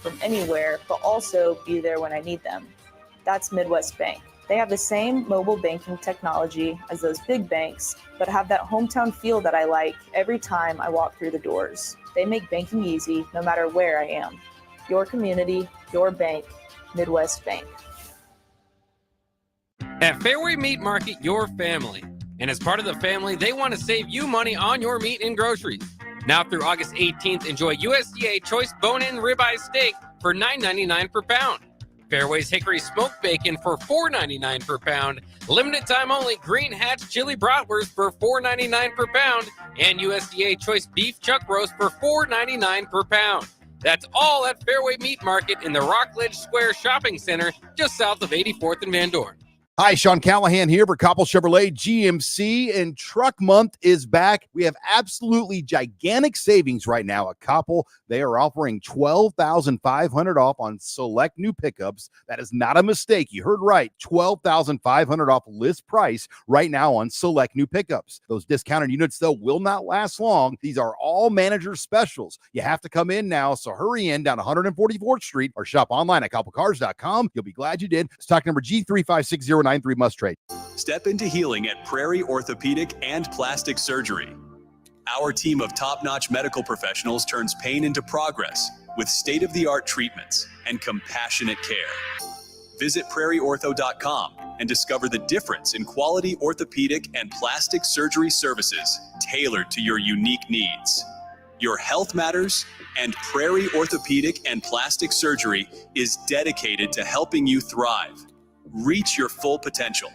from anywhere, but also be there when I need them. That's Midwest Bank. They have the same mobile banking technology as those big banks, but have that hometown feel that I like every time I walk through the doors. They make banking easy no matter where I am. Your community, your bank, Midwest Bank. At Fairway Meat Market, your family. And as part of the family, they want to save you money on your meat and groceries. Now through August 18th, enjoy USDA Choice Bone-In Ribeye Steak for $9.99 per pound. Fairway's Hickory Smoked Bacon for $4.99 per pound. Limited time only Green Hatch Chili Bratwurst for $4.99 per pound. And USDA Choice Beef Chuck Roast for $4.99 per pound. That's all at Fairway Meat Market in the Rockledge Square Shopping Center, just south of 84th and Van Dorn. Hi, Sean Callahan here for Koppel Chevrolet GMC, and Truck Month is back. We have absolutely gigantic savings right now at Koppel. They are offering $12,500 off on select new pickups. That is not a mistake. You heard right. $12,500 off list price right now on select new pickups. Those discounted units, though, will not last long. These are all manager specials. You have to come in now, so hurry in down 144th Street or shop online at koppelcars.com. You'll be glad you did. Stock number G356093 must trade. Step into healing at Prairie Orthopedic and Plastic Surgery. Our team of top-notch medical professionals turns pain into progress with state-of-the-art treatments and compassionate care. Visit prairieortho.com and discover the difference in quality orthopedic and plastic surgery services tailored to your unique needs. Your health matters, and Prairie Orthopedic and Plastic Surgery is dedicated to helping you thrive. Reach your full potential.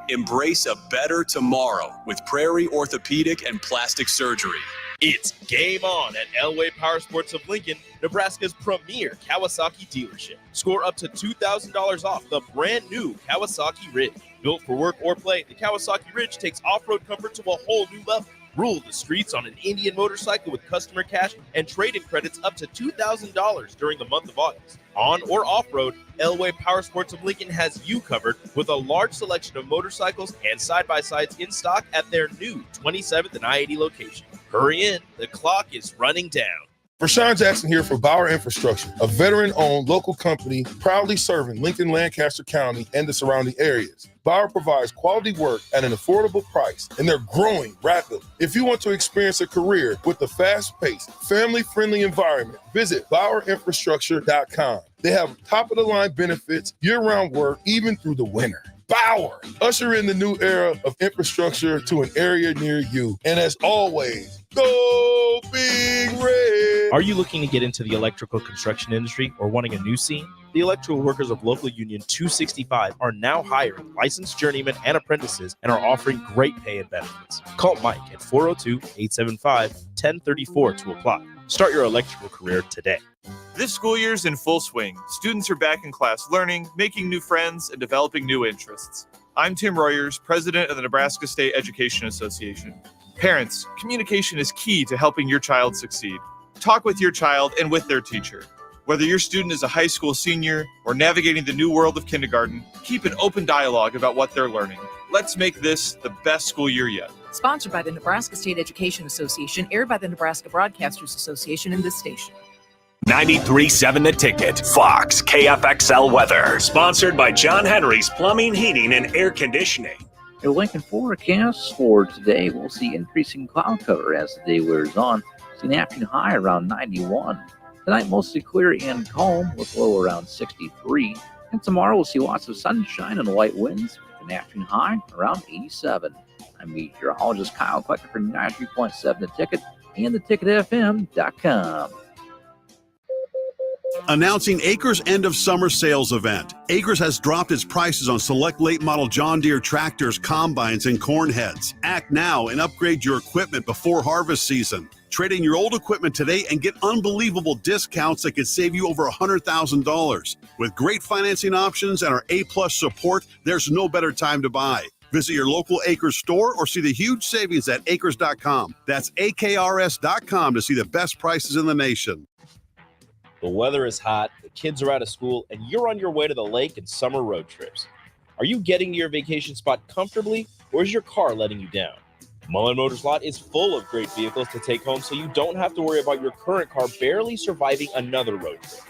Embrace a better tomorrow with Prairie Orthopedic and Plastic Surgery. It's game on at Elway Power Sports of Lincoln, Nebraska's premier Kawasaki dealership. Score up to $2,000 off the brand new Kawasaki Ridge. Built for work or play, the Kawasaki Ridge takes off-road comfort to a whole new level. Rule the streets on an Indian motorcycle with customer cash and trade-in credits up to $2,000 during the month of August. On or off-road, Elway Power Sports of Lincoln has you covered with a large selection of motorcycles and side-by-sides in stock at their new 27th and I-80 location. Hurry in, the clock is running down. Rashawn Jackson here for Bauer Infrastructure, a veteran-owned local company proudly serving Lincoln, Lancaster County, and the surrounding areas. Bauer provides quality work at an affordable price, and they're growing rapidly. If you want to experience a career with a fast-paced, family-friendly environment, visit BauerInfrastructure.com. They have top-of-the-line benefits, year-round work, even through the winter. Bauer, usher in the new era of infrastructure to an area near you. And as always, go Big Red! Are you looking to get into the electrical construction industry or wanting a new scene? The electrical workers of Local Union 265 are now hiring licensed journeymen and apprentices and are offering great pay and benefits. Call Mike at 402-875-1034 to apply. Start your electrical career today. This school year's in full swing. Students are back in class learning, making new friends, and developing new interests. I'm Tim Royers, president of the Nebraska State Education Association. Parents, communication is key to helping your child succeed. Talk with your child and with their teacher. Whether your student is a high school senior or navigating the new world of kindergarten, keep an open dialogue about what they're learning. Let's make this the best school year yet. Sponsored by the Nebraska State Education Association, aired by the Nebraska Broadcasters Association and this station. 93.7 The Ticket, Fox, KFXL weather. Sponsored by John Henry's Plumbing, Heating, and Air Conditioning. Your Lincoln forecast for today, we'll see increasing cloud cover as the day wears on. See an afternoon high around 91. Tonight, mostly clear and calm with low around 63. And tomorrow, we'll see lots of sunshine and light winds with an afternoon high around 87. I'm meteorologist Kyle Klecker for 93.7 The Ticket and theticketfm.com. Announcing Acres' end of summer sales event. Acres has dropped its prices on select late model John Deere tractors, combines, and corn heads. Act now and upgrade your equipment before harvest season. Trade in your old equipment today and get unbelievable discounts that could save you over $100,000. With great financing options and our A-plus support, there's no better time to buy. Visit your local Acres store or see the huge savings at acres.com. That's AKRS.com to see the best prices in the nation. The weather is hot, the kids are out of school, and you're on your way to the lake and summer road trips. Are you getting to your vacation spot comfortably, or is your car letting you down? Mullen Motors Lot is full of great vehicles to take home so you don't have to worry about your current car barely surviving another road trip.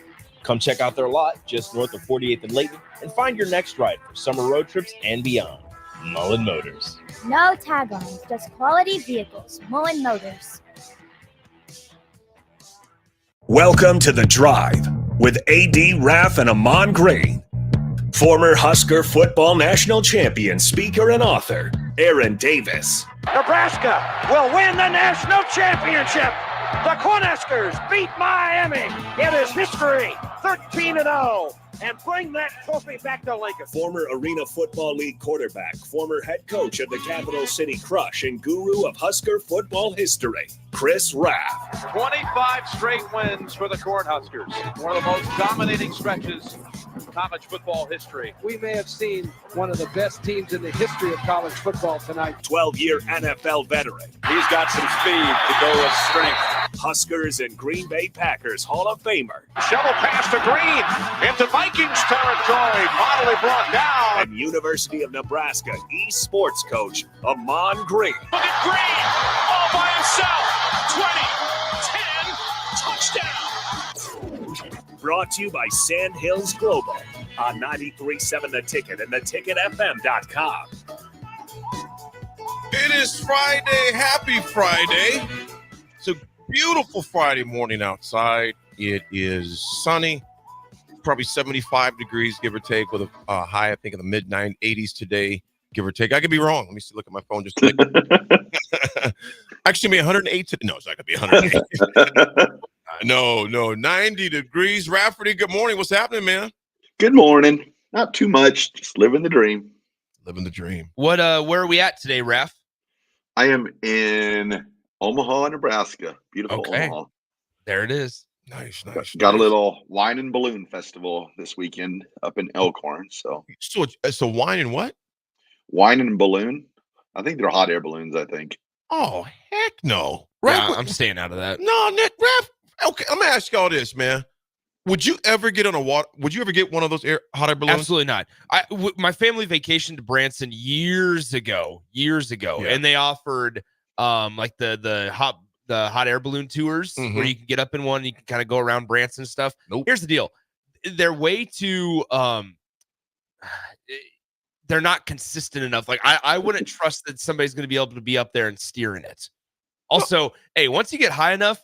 Come check out their lot just north of 48th and Layton and find your next ride for summer road trips and beyond. Mullen Motors. No tag-ons, just quality vehicles. Mullen Motors. Welcome to The Drive with AD Raff and Ahman Green. Former Husker football national champion, speaker, and author, Aaron Davis. Nebraska will win the national championship. The Cornhuskers beat Miami. It is history, 13-0, and bring that trophy back to Lincoln. Former Arena Football League quarterback, former head coach of the Capital City Crush, and guru of Husker football history, Chris Raff. 25 straight wins for the Cornhuskers. One of the most dominating stretches in college football history. We may have seen one of the best teams in the history of college football tonight. 12-year NFL veteran. He's got some speed to go with strength. Huskers and Green Bay Packers Hall of Famer. Shovel pass to Green into Vikings territory. Finally brought down. And University of Nebraska eSports coach, Ahman Green. Look at Green all by himself. 20, 10, touchdown. Brought to you by Sand Hills Global on 93.7 The Ticket and theticketfm.com. It is Friday. Happy Friday. It's a beautiful Friday morning outside. It is sunny, probably 75 degrees, give or take, with a high, I think, in the mid-80s today, give or take. I could be wrong. Let me see. Look at my phone just a minute. Actually, be 108 today. No, it's not going to be 108. No, 90 degrees. Rafferty, good morning. What's happening, man? Good morning. Not too much. Just living the dream. Living the dream. Where are we at today, Raff? I am in Omaha, Nebraska. Beautiful Omaha. There it is. Nice. Got a little wine and balloon festival this weekend up in Elkhorn. So it's a wine and what? Wine and balloon. I think they're hot air balloons, I think. Oh, heck no. Yeah, I'm staying out of that. No, Nick, Raff. Okay, I'm gonna ask y'all this, man. Would you ever get on a water? Would you ever get one of those hot air balloons? Absolutely not. My family vacationed to Branson years ago, yeah. and they offered like the hot air balloon tours where you can get up in one and you can kind of go around Branson and stuff. Nope. Here's the deal. They're way too they're not consistent enough. Like I wouldn't trust that somebody's going to be able to be up there and steering it. Also, hey, once you get high enough,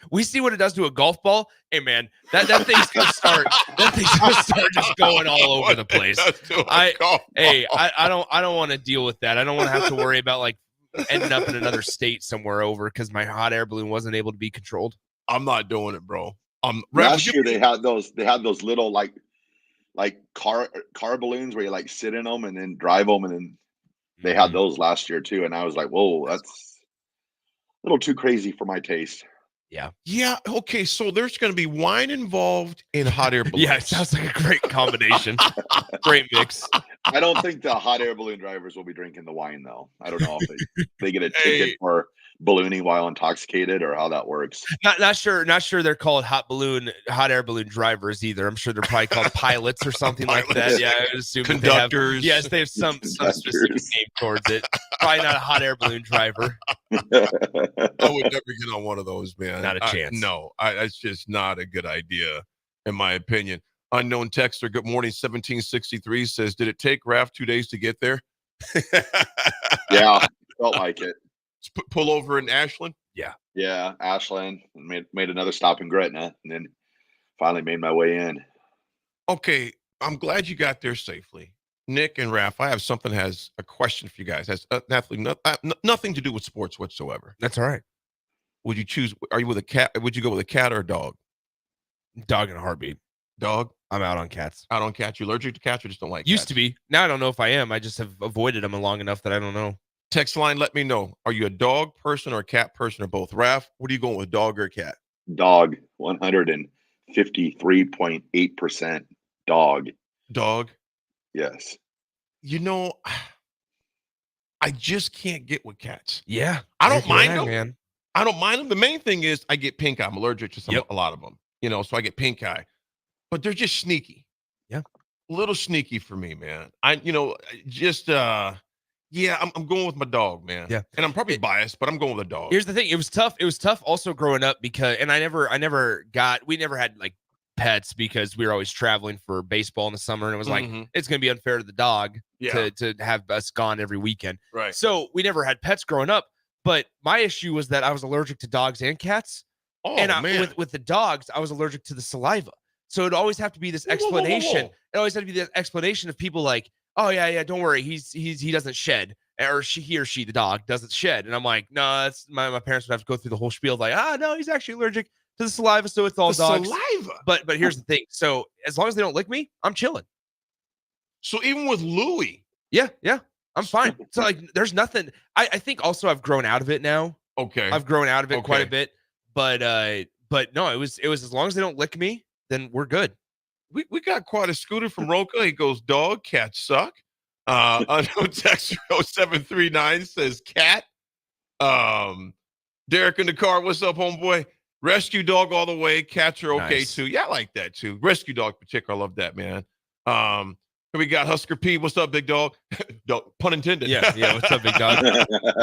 we see what it does to a golf ball. Hey, man, that thing's gonna start. That thing's gonna start just going all over the place. I don't want to deal with that. I don't want to have to worry about like ending up in another state somewhere over because my hot air balloon wasn't able to be controlled. I'm not doing it, bro. Last year they had those little like car balloons where you like sit in them and then drive them, and then they had those last year too. And I was like, whoa, that's a little too crazy for my taste. Yeah. Okay. So there's going to be wine involved in hot air balloons. Yeah, it sounds like a great combination. Great mix. I don't think the hot air balloon drivers will be drinking the wine, though. I don't know if they get a ticket for ballooning while intoxicated or how that works. Not sure they're called hot air balloon drivers either. I'm sure they're probably called pilots or something like that. Yeah, I would assume conductors. They have some specific name towards it. Probably not a hot air balloon driver. I would never get on one of those, man. Not a chance. That's just not a good idea, in my opinion. Unknown texter, good morning, 1763 says, did it take Raff 2 days to get there? Yeah, felt like it. Pull over in Ashland? Yeah, Ashland. And made another stop in Gretna, and then finally made my way in. Okay, I'm glad you got there safely. Nick and Raff, I have something has a question for you guys. Has nothing to do with sports whatsoever. That's all right. Would you choose? Are you with a cat? Would you go with a cat or a dog? Dog in a heartbeat. Dog? I'm out on cats. Out on cats. You allergic to cats or just don't like Used cats? to be. Now I don't know if I am. I just have avoided them long enough that I don't know. Text line, let me know. Are you a dog person or a cat person or both? Raff, what are you going with, dog or cat? Dog. 153.8% dog. Dog? Yes. You know, I just can't get with cats. Yeah. I don't mind them. Man. I don't mind them. The main thing is I get pink eye. I'm allergic to a lot of them, so I get pink eye. But they're just sneaky. Yeah. A little sneaky for me, man. I'm going with my dog, man. Yeah. And I'm probably biased, but I'm going with a dog. Here's the thing. It was tough. It was tough also growing up because, and we never had like pets because we were always traveling for baseball in the summer, and it was like, it's going to be unfair to the dog to have us gone every weekend. Right. So we never had pets growing up, but my issue was that I was allergic to dogs and cats. Oh, and man. with the dogs, I was allergic to the saliva. So it'd always have to be this explanation. It always had to be this explanation of people like, oh yeah, don't worry, he doesn't shed, or he or she, the dog, doesn't shed. And I'm like, no, that's my parents would have to go through the whole spiel of like, no, he's actually allergic to the saliva, so it's all dogs. Saliva. But here's the thing. So as long as they don't lick me, I'm chilling. So even with Louie, yeah, I'm fine. So like, there's nothing. I think also I've grown out of it now. Okay, I've grown out of it quite a bit. But no, it was as long as they don't lick me, then we're good. We got quite a scooter from Roca. He goes, dog, cats suck. I know text 0739 says cat. Derek in the car, what's up, homeboy? Rescue dog all the way. Cats are okay too. Yeah, I like that too. Rescue dog in particular, I love that, man. We got Husker P. What's up, big dog? Dog, pun intended. Yeah. What's up, big dog?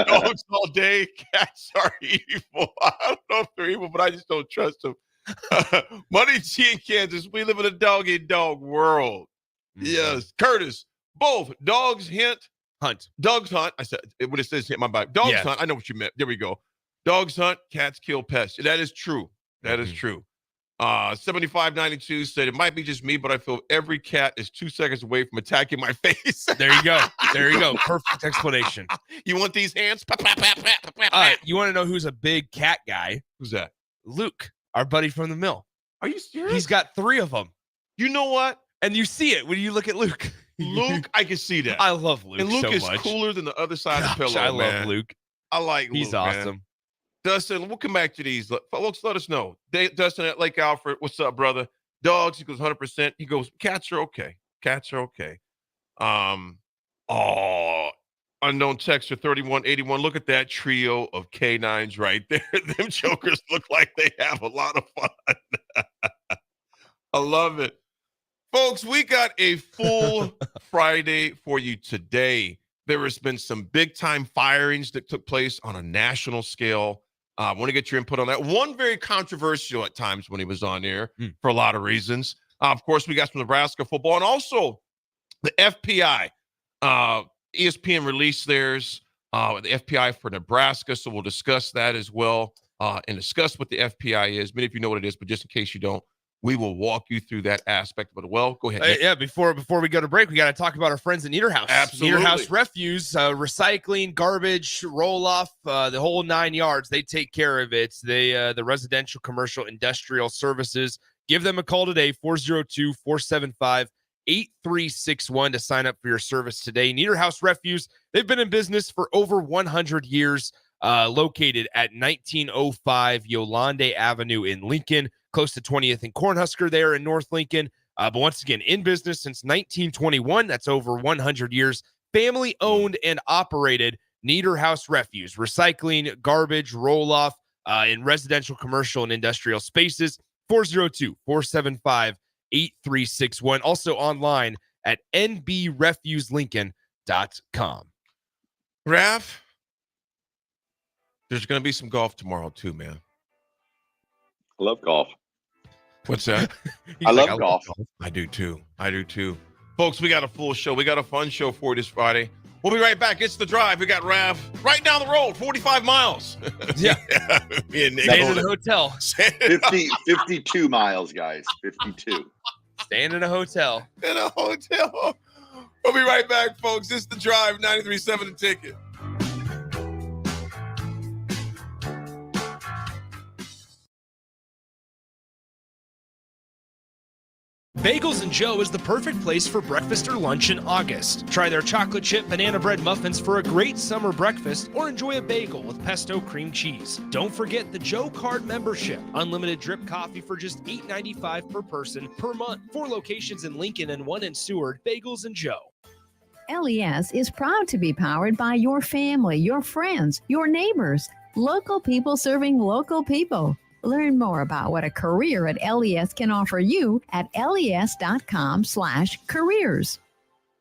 Dogs all day. Cats are evil. I don't know if they're evil, but I just don't trust them. Money G in Kansas. We live in a dog-eat-dog world. Yes. Curtis, both dogs hunt. Dogs hunt. I said when it says hit my back. Dogs hunt. I know what you meant. There we go. Dogs hunt. Cats kill pests. That is true. That is true. 7592 said it might be just me, but I feel every cat is 2 seconds away from attacking my face. There you go. Perfect explanation. You want these hands? You want to know who's a big cat guy? Who's that? Luke, our buddy from the mill. Are you serious? He's got 3 of them. You know what? And you see it when you look at Luke. Luke, I can see that. I love Luke. And Luke so is much. cooler than the other side of the pillow. I man. love Luke. I like Luke. He's awesome. Man. Dustin, we'll come back to these. Folks, let us know. Dustin at Lake Alfred, what's up, brother? Dogs, he goes 100%. He goes, cats are okay. Cats are okay. Unknown texter 3181. Look at that trio of canines right there. Them jokers look like they have a lot of fun. I love it. Folks, we got a full Friday for you today. There has been some big-time firings that took place on a national scale. I want to get your input on that. One very controversial at times when he was on air for a lot of reasons. Of course, we got some Nebraska football and also the FPI. ESPN released theirs, the FPI for Nebraska, so we'll discuss that as well and discuss what the FPI is. Many of you know what it is, but just in case you don't, we will walk you through that aspect of it. Well, go ahead. Before we go to break, we got to talk about our friends at Nieder House. Absolutely. Nieder House Refuse, recycling, garbage, roll-off, the whole 9 yards. They take care of it. They the residential, commercial, industrial services. Give them a call today, 402-475-8361 to sign up for your service today. Nieder House Refuse, they've been in business for over 100 years, located at 1905 Yolande Avenue in Lincoln, close to 20th and Cornhusker there in North Lincoln. But once again, in business since 1921. That's over 100 years. Family owned and operated. Nieder House Refuse, recycling, garbage, roll-off in residential, commercial, and industrial spaces. 402-475-8361. Also online at nbrefuselincoln.com. Raff, there's going to be some golf tomorrow too, man. I love golf. What's that? I love golf. I do too. Folks, we got a full show. We got a fun show for you this Friday. We'll be right back. It's The Drive. We got Raff right down the road, 45 miles. Yeah. Me and Nick. Staying in a hotel. 52 miles, guys. 52. Staying in a hotel. In a hotel. We'll be right back, folks. It's The Drive, 93.7 The Ticket. Bagels and Joe is the perfect place for breakfast or lunch in August. Try their chocolate chip banana bread muffins for a great summer breakfast or enjoy a bagel with pesto cream cheese. Don't forget the Joe Card membership. Unlimited drip coffee for just $8.95 per person per month. 4 locations in Lincoln and 1 in Seward. Bagels and Joe. LES is proud to be powered by your family, your friends, your neighbors, local people serving local people. Learn more about what a career at LES can offer you at les.com/careers.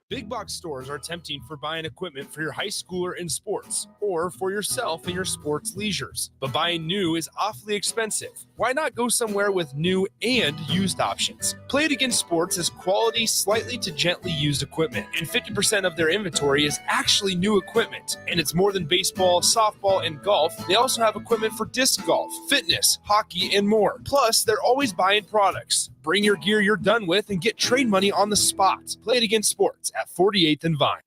Big box stores are tempting for buying equipment for your high schooler in sports or for yourself in your sports leisures. But buying new is awfully expensive. Why not go somewhere with new and used options? Play It Again Sports has quality, slightly to gently used equipment, and 50% of their inventory is actually new equipment. And it's more than baseball, softball, and golf. They also have equipment for disc golf, fitness, hockey, and more. Plus, they're always buying products. Bring your gear you're done with and get trade money on the spot. Play It Again Sports at 48th and Vine.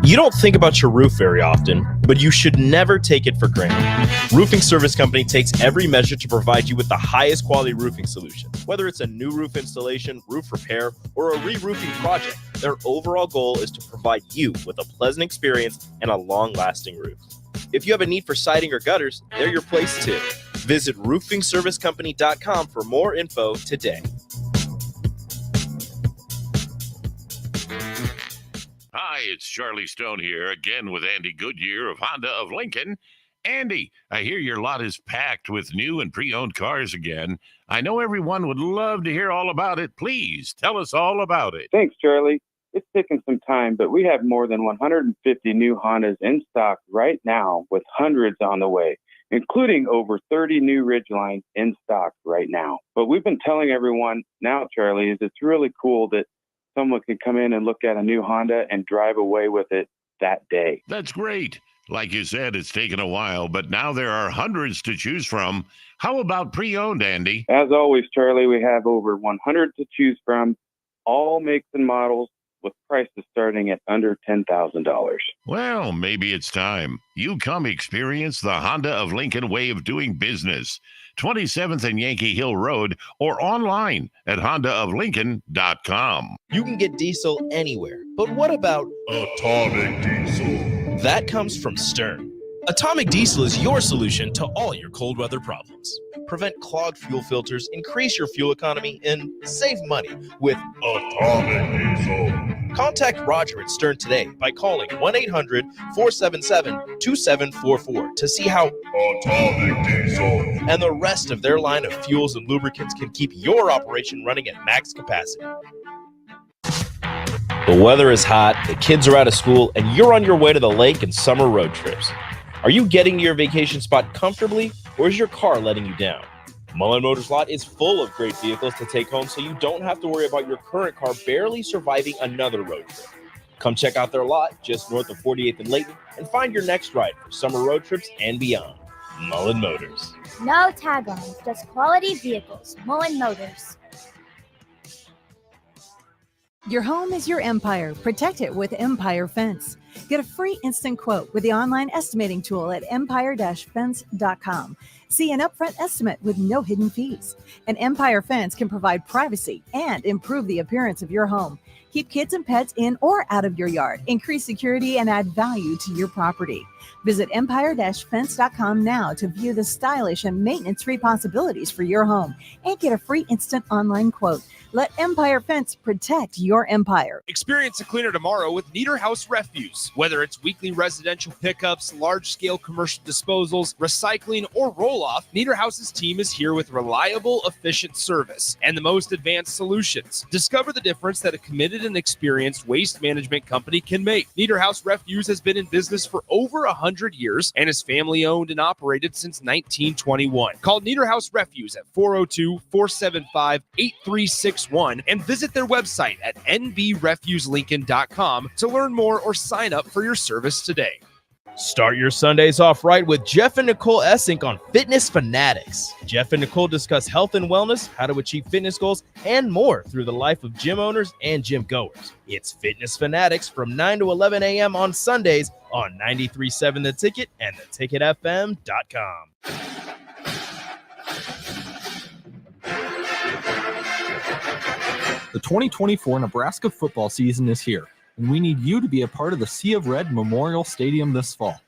You don't think about your roof very often, but you should never take it for granted. Roofing Service Company takes every measure to provide you with the highest quality roofing solution. Whether it's a new roof installation, roof repair, or a re-roofing project, their overall goal is to provide you with a pleasant experience and a long-lasting roof. If you have a need for siding or gutters, they're your place too. Visit roofingservicecompany.com for more info today. Hi, it's Charlie Stone here again with Andy Goodyear of Honda of Lincoln. Andy, I hear your lot is packed with new and pre-owned cars again. I know everyone would love to hear all about it. Please tell us all about it. Thanks, Charlie. It's taken some time, but we have more than 150 new Hondas in stock right now with hundreds on the way, including over 30 new Ridgelines in stock right now. But we've been telling everyone now, Charlie, is it's really cool that someone can come in and look at a new Honda and drive away with it that day. That's great. Like you said, it's taken a while, but now there are hundreds to choose from. How about pre-owned, Andy? As always, Charlie, we have over 100 to choose from, all makes and models, with prices starting at under $10,000. Well, maybe it's time. You come experience the Honda of Lincoln way of doing business. 27th and Yankee Hill Road or online at hondaoflincoln.com. You can get diesel anywhere, but what about Atomic Diesel? That comes from Stern. Atomic Diesel is your solution to all your cold weather problems. Prevent clogged fuel filters, increase your fuel economy, and save money with Atomic Diesel. Contact Roger at Stern today by calling 1-800-477-2744 to see how Atomic Diesel and the rest of their line of fuels and lubricants can keep your operation running at max capacity. The weather is hot, the kids are out of school, and you're on your way to the lake and summer road trips. Are you getting to your vacation spot comfortably, or is your car letting you down? Mullen Motors lot is full of great vehicles to take home, so you don't have to worry about your current car barely surviving another road trip. Come check out their lot just north of 48th and Layton and find your next ride for summer road trips and beyond. Mullen Motors. No tag-ons, just quality vehicles. Mullen Motors. Your home is your empire. Protect it with Empire Fence. Get a free instant quote with the online estimating tool at empire-fence.com. See an upfront estimate with no hidden fees. An Empire Fence can provide privacy and improve the appearance of your home. Keep kids and pets in or out of your yard. Increase security and add value to your property. Visit empire-fence.com now to view the stylish and maintenance-free possibilities for your home and get a free instant online quote. Let Empire Fence protect your empire. Experience a cleaner tomorrow with Niederhaus Refuse. Whether it's weekly residential pickups, large-scale commercial disposals, recycling, or roll-off, Niederhaus's team is here with reliable, efficient service and the most advanced solutions. Discover the difference that a committed and experienced waste management company can make. Niederhaus Refuse has been in business for over 100 years and is family-owned and operated since 1921. Call Niederhaus Refuse at 402-475-8361 and visit their website at nbrefuselincoln.com to learn more or sign up for your service today. Start your Sundays off right with Jeff and Nicole Essink on Fitness Fanatics. Jeff and Nicole discuss health and wellness, how to achieve fitness goals, and more through the life of gym owners and gym goers. It's Fitness Fanatics from 9 to 11 a.m. on Sundays on 93.7 The Ticket and theticketfm.com. The 2024 Nebraska football season is here, and we need you to be a part of the Sea of Red Memorial Stadium this fall.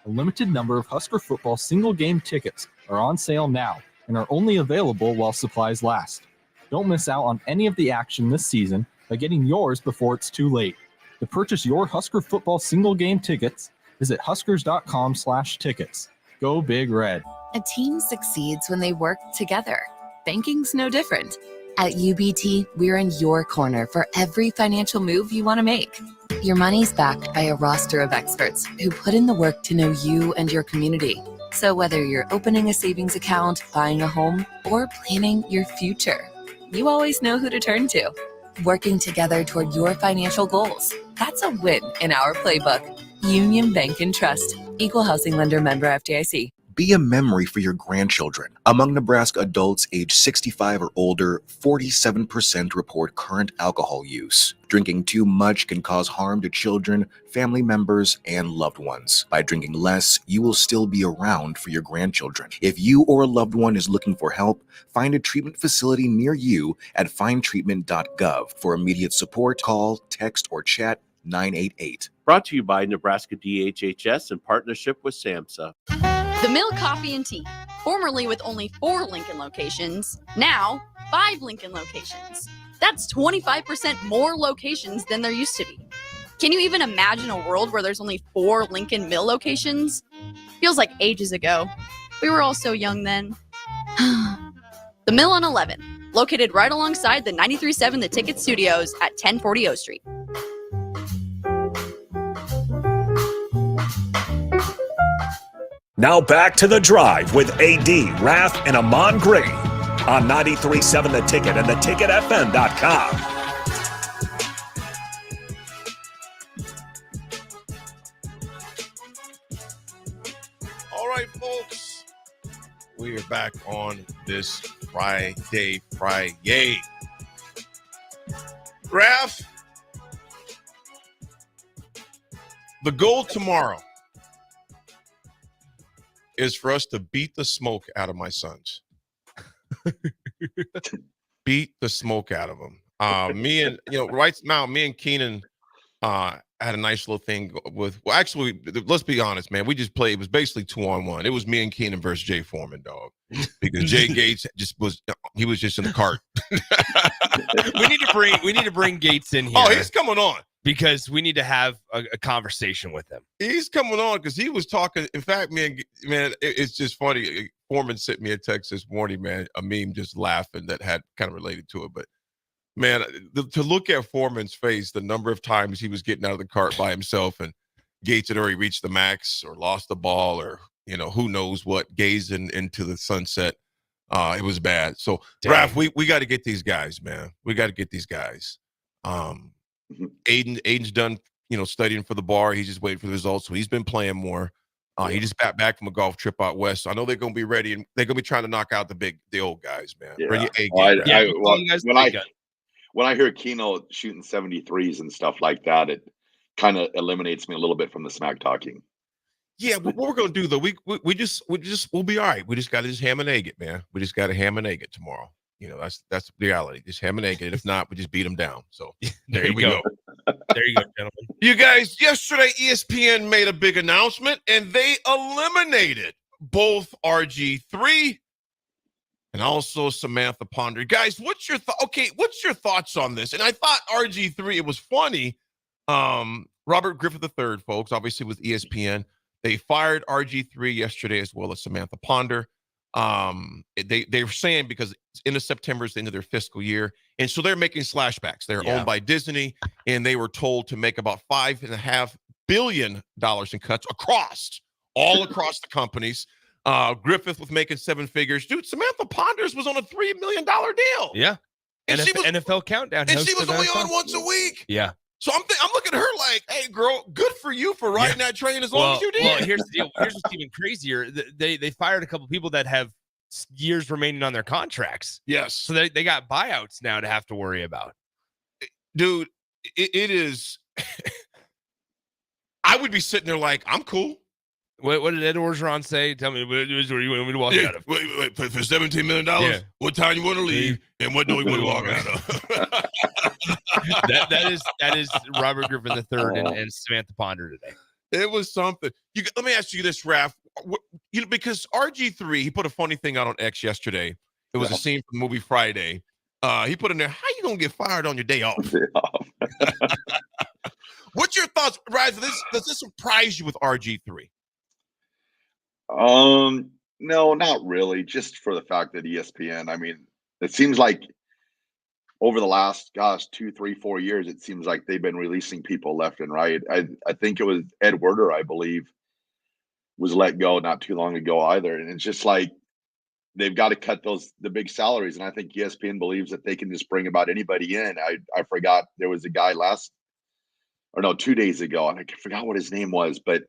A limited number of Husker football single-game tickets are on sale now and are only available while supplies last. Don't miss out on any of the action this season by getting yours before it's too late. To purchase your Husker football single-game tickets, visit huskers.com/tickets. Go Big Red. A team succeeds when they work together. Banking's no different. At UBT, we're in your corner for every financial move you want to make. Your money's backed by a roster of experts who put in the work to know you and your community. So whether you're opening a savings account, buying a home, or planning your future, you always know who to turn to. Working together toward your financial goals. That's a win in our playbook. Union Bank and Trust. Equal housing lender, member FDIC. Be a memory for your grandchildren. Among Nebraska adults age 65 or older, 47% report current alcohol use. Drinking too much can cause harm to children, family members, and loved ones. By drinking less, you will still be around for your grandchildren. If you or a loved one is looking for help, find a treatment facility near you at findtreatment.gov. For immediate support, call, text, or chat 988. Brought to you by Nebraska DHHS in partnership with SAMHSA. The Mill Coffee and Tea, formerly with only 4 Lincoln locations, now 5 Lincoln locations. That's 25% more locations than there used to be. Can you even imagine a world where there's only 4 Lincoln Mill locations? Feels like ages ago. We were all so young then. The Mill on 11, located right alongside the 93.7 The Ticket Studios at 1040 O Street. Now back to The Drive with AD, Raff, and Ahman Gray on 93.7 The Ticket and theticketfm.com. All right, folks. We are back on this Friday. Raff, the goal tomorrow is for us to beat the smoke out of my sons. Beat the smoke out of them. Right now, me and Keenan had a nice little thing with, well, actually, let's be honest, man. We just played, it was basically 2-on-1. It was me and Keenan versus Jay Foreman, dog. Because Jay Gates was just in the cart. we need to bring Gates in here. Oh, he's coming on. Because we need to have a conversation with him. He's coming on because he was talking. In fact, man, it's just funny. Foreman sent me a text this morning, man, a meme just laughing that had kind of related to it. But, man, to look at Foreman's face, the number of times he was getting out of the cart by himself and Gates had already reached the max or lost the ball or, who knows what, gazing into the sunset. It was bad. So, Raff, we got to get these guys, man. We got to get these guys. Aiden's done, studying for the bar. He's just waiting for the results. So he's been playing more. He just got back from a golf trip out west. So I know they're going to be ready, and they're going to be trying to knock out the old guys, man. Yeah. Bring your A game. When I hear Keno shooting 73s and stuff like that, it kind of eliminates me a little bit from the smack talking. Yeah, but what we're going to do though, we'll be all right. We just got to ham and egg it, man. We just got to ham and egg it tomorrow. That's reality. Just ham and egg it. If not, we just beat them down. So there you go. There you go, gentlemen. You guys, yesterday ESPN made a big announcement, and they eliminated both RG3 and also Samantha Ponder. Guys, what's your thoughts on this? And I thought RG3, it was funny. Robert Griffith III, folks, obviously with ESPN, they fired RG3 yesterday as well as Samantha Ponder. They're saying because end of September is the end of their fiscal year, and so they're making slashbacks. They're owned by Disney, and they were told to make about $5.5 billion in cuts all across the companies. Griffith was making 7 figures. Dude, Samantha Ponders was on a $3 million deal. Yeah, and NFL Countdown, and she was only on once a week. Yeah. So I'm looking at her like, hey, girl, good for you for riding that train as long as you did. Well, here's the deal. Here's what's even crazier. They fired a couple people that have years remaining on their contracts. Yes. So they got buyouts now to have to worry about. Dude, it is. I would be sitting there like, I'm cool. What did Ed Orgeron say? Tell me, where you want me to walk out of? Wait, for $17 million? What time you want to leave? And what do we want to walk out of? that is Robert Griffin III and Samantha Ponder today. It was something. Let me ask you this, Raff. Because RG3, he put a funny thing out on X yesterday. It was a scene from the movie Friday. He put in there, how you going to get fired on your day off? What's your thoughts, Raff? Does this surprise you with RG3? No, not really. Just for the fact that ESPN, I mean, it seems like over the last, 2, 3, 4 years, it seems like they've been releasing people left and right. I think it was Ed Werder, I believe, was let go not too long ago either. And it's just like they've got to cut the big salaries. And I think ESPN believes that they can just bring about anybody in. I forgot, there was a guy 2 days ago, and I forgot what his name was, but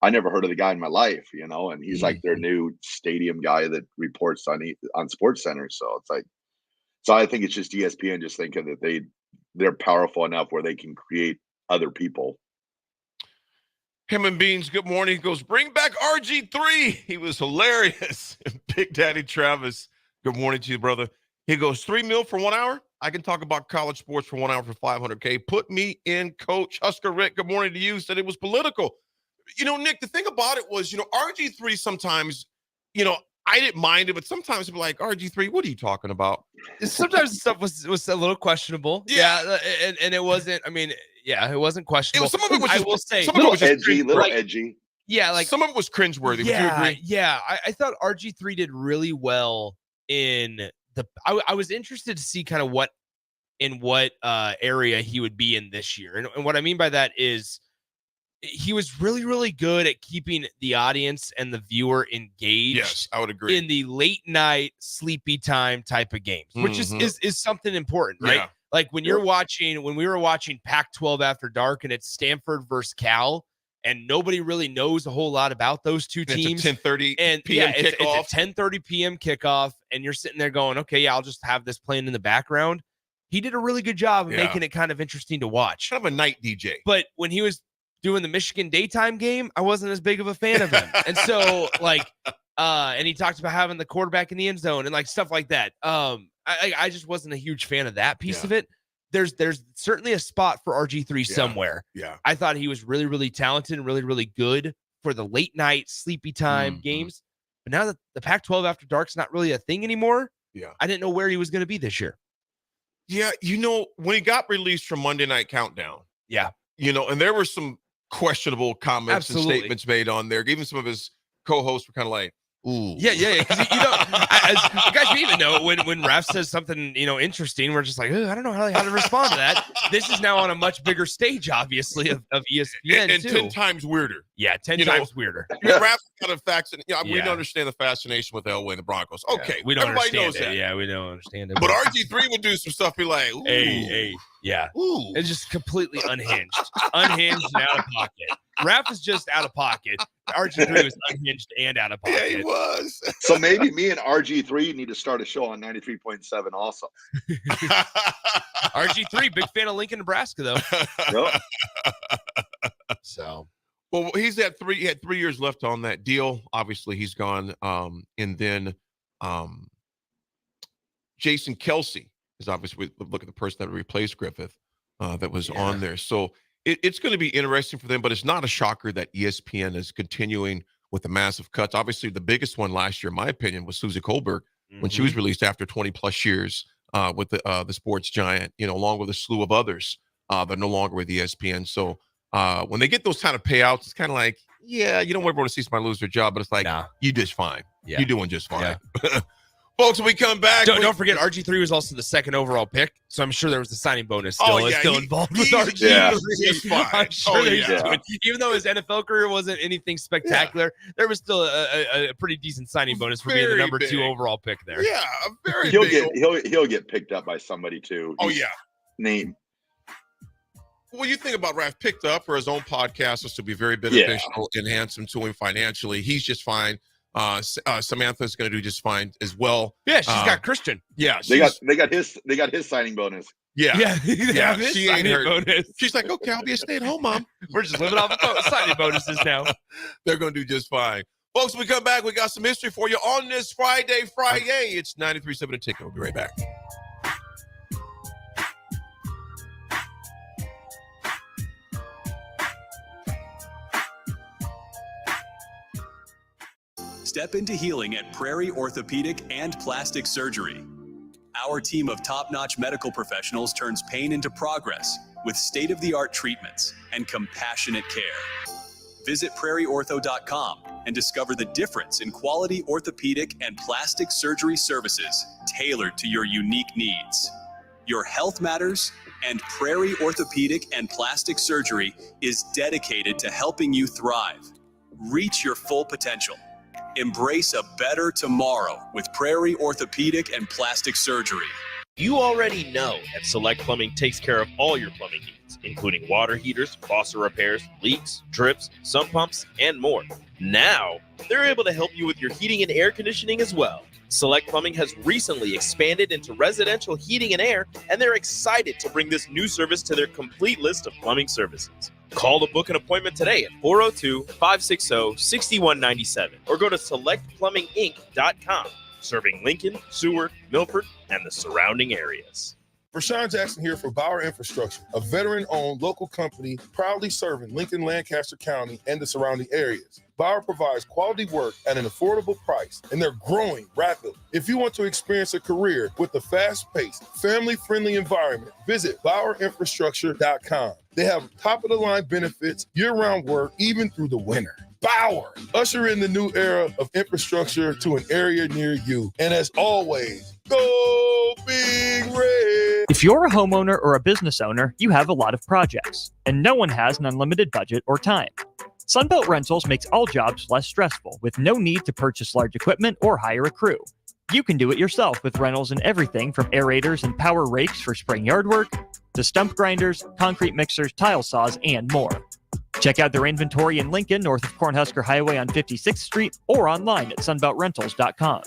I never heard of the guy in my life, and he's like their new stadium guy that reports on SportsCenter. So it's like, I think it's just ESPN just thinking that they're powerful enough where they can create other people. Him and Beans, good morning. He goes, bring back RG3. He was hilarious. Big Daddy Travis, good morning to you, brother. He goes, $3 million for 1 hour? I can talk about college sports for 1 hour for $500K. Put me in, Coach. Husker Rick, good morning to you. Said it was political. Nick, the thing about it was, RG3 sometimes, I didn't mind it, but sometimes people like, RG3, what are you talking about? Sometimes the stuff was a little questionable. Yeah. And it wasn't, it wasn't questionable. Some of it was I just, will say, some of it was edgy, edgy. Yeah, like some of it was cringeworthy. Would you agree? Yeah. I thought RG3 did really well in I was interested to see kind of what area he would be in this year. And what I mean by that is he was really, really good at keeping the audience and the viewer engaged. Yes, I would agree. In the late night, sleepy time type of games, which is something important, right? Yeah. Like when we were watching Pac-12 After Dark and it's Stanford versus Cal, and nobody really knows a whole lot about those two teams. It's a 10:30 p.m. kickoff. It's a 10:30 p.m. kickoff, and you're sitting there going, okay, yeah, I'll just have this playing in the background. He did a really good job of making it kind of interesting to watch. Kind of a night DJ. But when he was doing the Michigan daytime game, I wasn't as big of a fan of him. And so, and he talked about having the quarterback in the end zone and like stuff like that. I just wasn't a huge fan of that piece of it. There's certainly a spot for RG3 somewhere. Yeah. I thought he was really, really talented and really, really good for the late night sleepy time games. But now that the Pac-12 After Dark's not really a thing anymore, I didn't know where he was going to be this year. Yeah, when he got released from Monday Night Countdown. Yeah. And there were some questionable comments and statements made on there. Even some of his co-hosts were kind of like, ooh. Yeah. Because as you guys may even know, when Raff says something interesting, we're just like, I don't know how to respond to that. This is now on a much bigger stage, obviously, of ESPN and too. 10 times weirder. Yeah, 10 times weirder. Raff got a fascination. We don't understand the fascination with Elway and the Broncos. Okay, we don't everybody understand knows it. that. Yeah, we don't understand it. But RG3 would do some stuff. Be like, ooh. Hey. Yeah. Ooh. It's just completely unhinged and out of pocket. Raff is just out of pocket. RG3 was unhinged and out of pocket. Yeah, he was. So maybe me and RG3 need to start a show on 93.7 also. RG3, big fan of Lincoln, Nebraska, though. Yep. So. Well, he had 3 years left on that deal. Obviously, he's gone. And then Jason Kelsey is obviously, look at the person that replaced Griffith that was on there. So it's going to be interesting for them, but it's not a shocker that ESPN is continuing with the massive cuts. Obviously, the biggest one last year, in my opinion, was Susie Kohlberg when she was released after 20 plus years with the sports giant, along with a slew of others that are no longer with ESPN. So when they get those kind of payouts, it's kind of like, yeah, you don't want everyone to see somebody lose their job, but it's like, you just fine. Yeah. You're doing just fine. Yeah. Folks, when we come back. Don't forget, RG3 was also the second overall pick, so I'm sure there was a signing bonus still involved with RG3. Yeah, he's fine. I'm sure even though his NFL career wasn't anything spectacular, there was still a pretty decent signing bonus for being the number 2 overall pick there. Yeah, a very he'll get picked up by somebody too. Name. Well, you think about Raff picked up for his own podcast, was to be very beneficial, enhance him to him financially. He's just fine. Samantha's going to do just fine as well. Yeah, she's got Christian. Yeah, they got his signing bonus. Yeah, she ain't bonus. She's like, okay, I'll be a stay-at-home mom. We're just living off of signing bonuses now. They're going to do just fine. Folks, when we come back, we got some history for you on this Friday. It's 93.7 A Ticket. We'll be right back. Step into healing at Prairie Orthopedic and Plastic Surgery. Our team of top-notch medical professionals turns pain into progress with state-of-the-art treatments and compassionate care. Visit prairieortho.com and discover the difference in quality orthopedic and plastic surgery services tailored to your unique needs. Your health matters, and Prairie Orthopedic and Plastic Surgery is dedicated to helping you thrive. Reach your full potential. Embrace a better tomorrow with Prairie Orthopedic and Plastic Surgery. You already know that Select Plumbing takes care of all your plumbing needs, including water heaters, faucet repairs, leaks, drips, sump pumps, and more. Now, they're able to help you with your heating and air conditioning as well. Select Plumbing has recently expanded into residential heating and air, and they're excited to bring this new service to their complete list of plumbing services. Call to book an appointment today at 402-560-6197 or go to selectplumbinginc.com, serving Lincoln, Seward, Milford, and the surrounding areas. Rashawn Jackson here for Bauer Infrastructure, a veteran-owned local company proudly serving Lincoln, Lancaster County, and the surrounding areas. Bauer provides quality work at an affordable price, and they're growing rapidly. If you want to experience a career with a fast-paced, family-friendly environment, visit BauerInfrastructure.com. They have top-of-the-line benefits, year-round work, even through the winter. Bauer, usher in the new era of infrastructure to an area near you. And as always, go Big Red! If you're a homeowner or a business owner, you have a lot of projects, and no one has an unlimited budget or time. Sunbelt Rentals makes all jobs less stressful with no need to purchase large equipment or hire a crew. You can do it yourself with rentals and everything from aerators and power rakes for spring yard work to stump grinders, concrete mixers, tile saws, and more. Check out their inventory in Lincoln, north of Cornhusker Highway on 56th Street, or online at sunbeltrentals.com.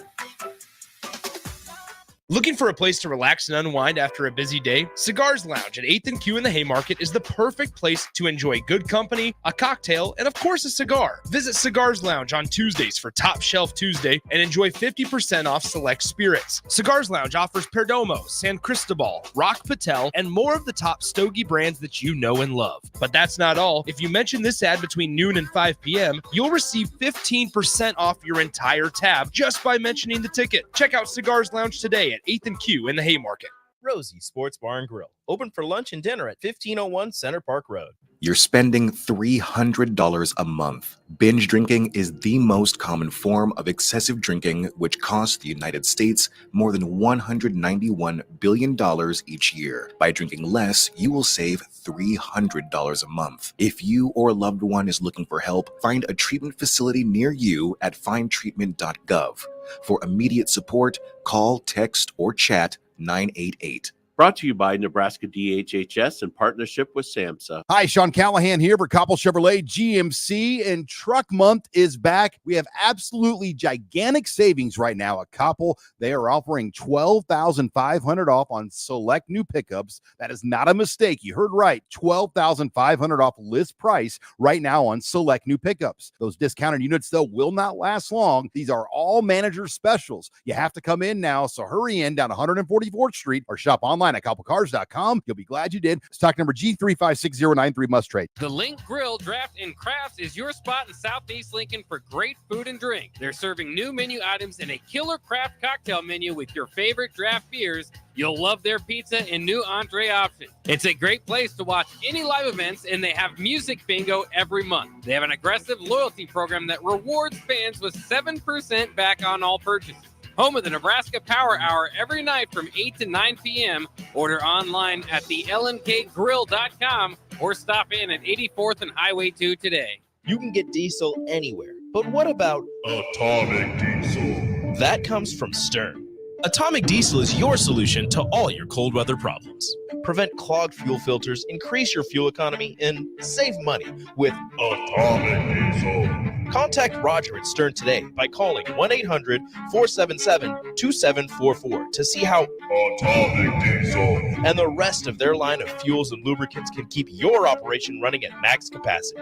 Looking for a place to relax and unwind after a busy day? Cigars Lounge at 8th and Q in the Haymarket is the perfect place to enjoy good company, a cocktail, and of course a cigar. Visit Cigars Lounge on Tuesdays for Top Shelf Tuesday and enjoy 50% off select spirits. Cigars Lounge offers Perdomo, San Cristobal, Rock Patel, and more of the top stogie brands that you know and love. But that's not all. If you mention this ad between noon and 5 p.m., you'll receive 15% off your entire tab just by mentioning the ticket. Check out Cigars Lounge today at 8th and Q in the Haymarket. Rosie Sports Bar and Grill, open for lunch and dinner at 1501 Center Park Road. You're spending $300 a month. Binge drinking is the most common form of excessive drinking, which costs the United States more than $191 billion each year. By drinking less, you will save $300 a month. If you or a loved one is looking for help, find a treatment facility near you at findtreatment.gov. For immediate support, call, text, or chat 988. Brought to you by Nebraska DHHS in partnership with SAMHSA. Hi, Sean Callahan here for Koppel Chevrolet GMC, and Truck Month is back. We have absolutely gigantic savings right now at Koppel. They are offering $12,500 off on select new pickups. That is not a mistake. You heard right. $12,500 off list price right now on select new pickups. Those discounted units, though, will not last long. These are all manager specials. You have to come in now, so hurry in down 144th Street or shop online at koppelcars.com. You'll be glad you did. Stock number G356093 must trade. The Link Grill, Draft, and Crafts is your spot in Southeast Lincoln for great food and drink. They're serving new menu items and a killer craft cocktail menu with your favorite draft beers. You'll love their pizza and new entree options. It's a great place to watch any live events, and they have music bingo every month. They have an aggressive loyalty program that rewards fans with 7% back on all purchases. Home of the Nebraska Power Hour every night from 8 to 9 p.m. Order online at thelnkgrill.com or stop in at 84th and Highway 2 today. You can get diesel anywhere, but what about Atomic Diesel? That comes from Stern. Atomic Diesel is your solution to all your cold weather problems. Prevent clogged fuel filters, increase your fuel economy, and save money with Atomic Diesel. Contact Roger at Stern today by calling 1-800-477-2744 to see how Atomic Diesel and the rest of their line of fuels and lubricants can keep your operation running at max capacity.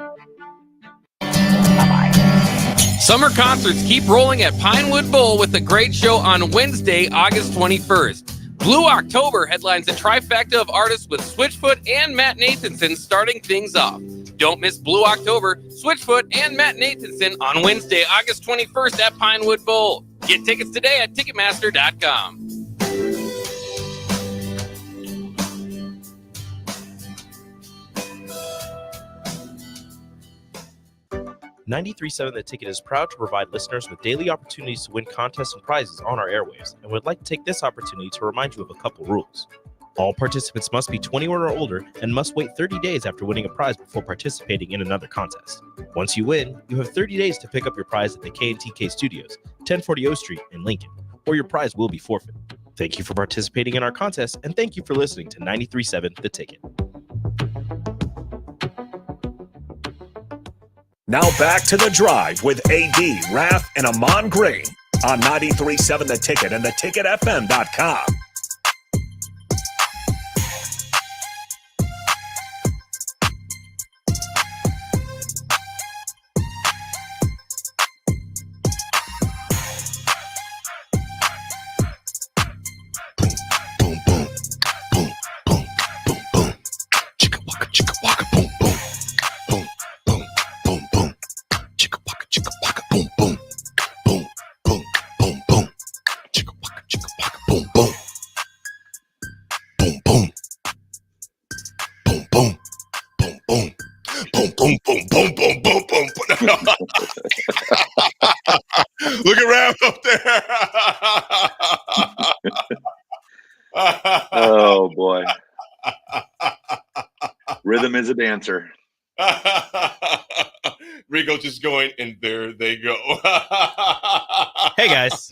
Summer concerts keep rolling at Pinewood Bowl with a great show on Wednesday, August 21st. Blue October headlines a trifecta of artists with Switchfoot and Matt Nathanson starting things off. Don't miss Blue October, Switchfoot, and Matt Nathanson on Wednesday, August 21st at Pinewood Bowl. Get tickets today at Ticketmaster.com. 93.7 The Ticket is proud to provide listeners with daily opportunities to win contests and prizes on our airwaves, and would like to take this opportunity to remind you of a couple rules. All participants must be 21 or older and must wait 30 days after winning a prize before participating in another contest. Once you win, you have 30 days to pick up your prize at the K&TK Studios, 1040 O Street in Lincoln, or your prize will be forfeited. Thank you for participating in our contest, and thank you for listening to 93.7 The Ticket. Now back to The Drive with AD, Raff, and Ahman Green on 93.7 The Ticket and theticketfm.com. Look at Raff up there. Oh boy. Rhythm is a dancer. Rico just going, and there they go. Hey guys,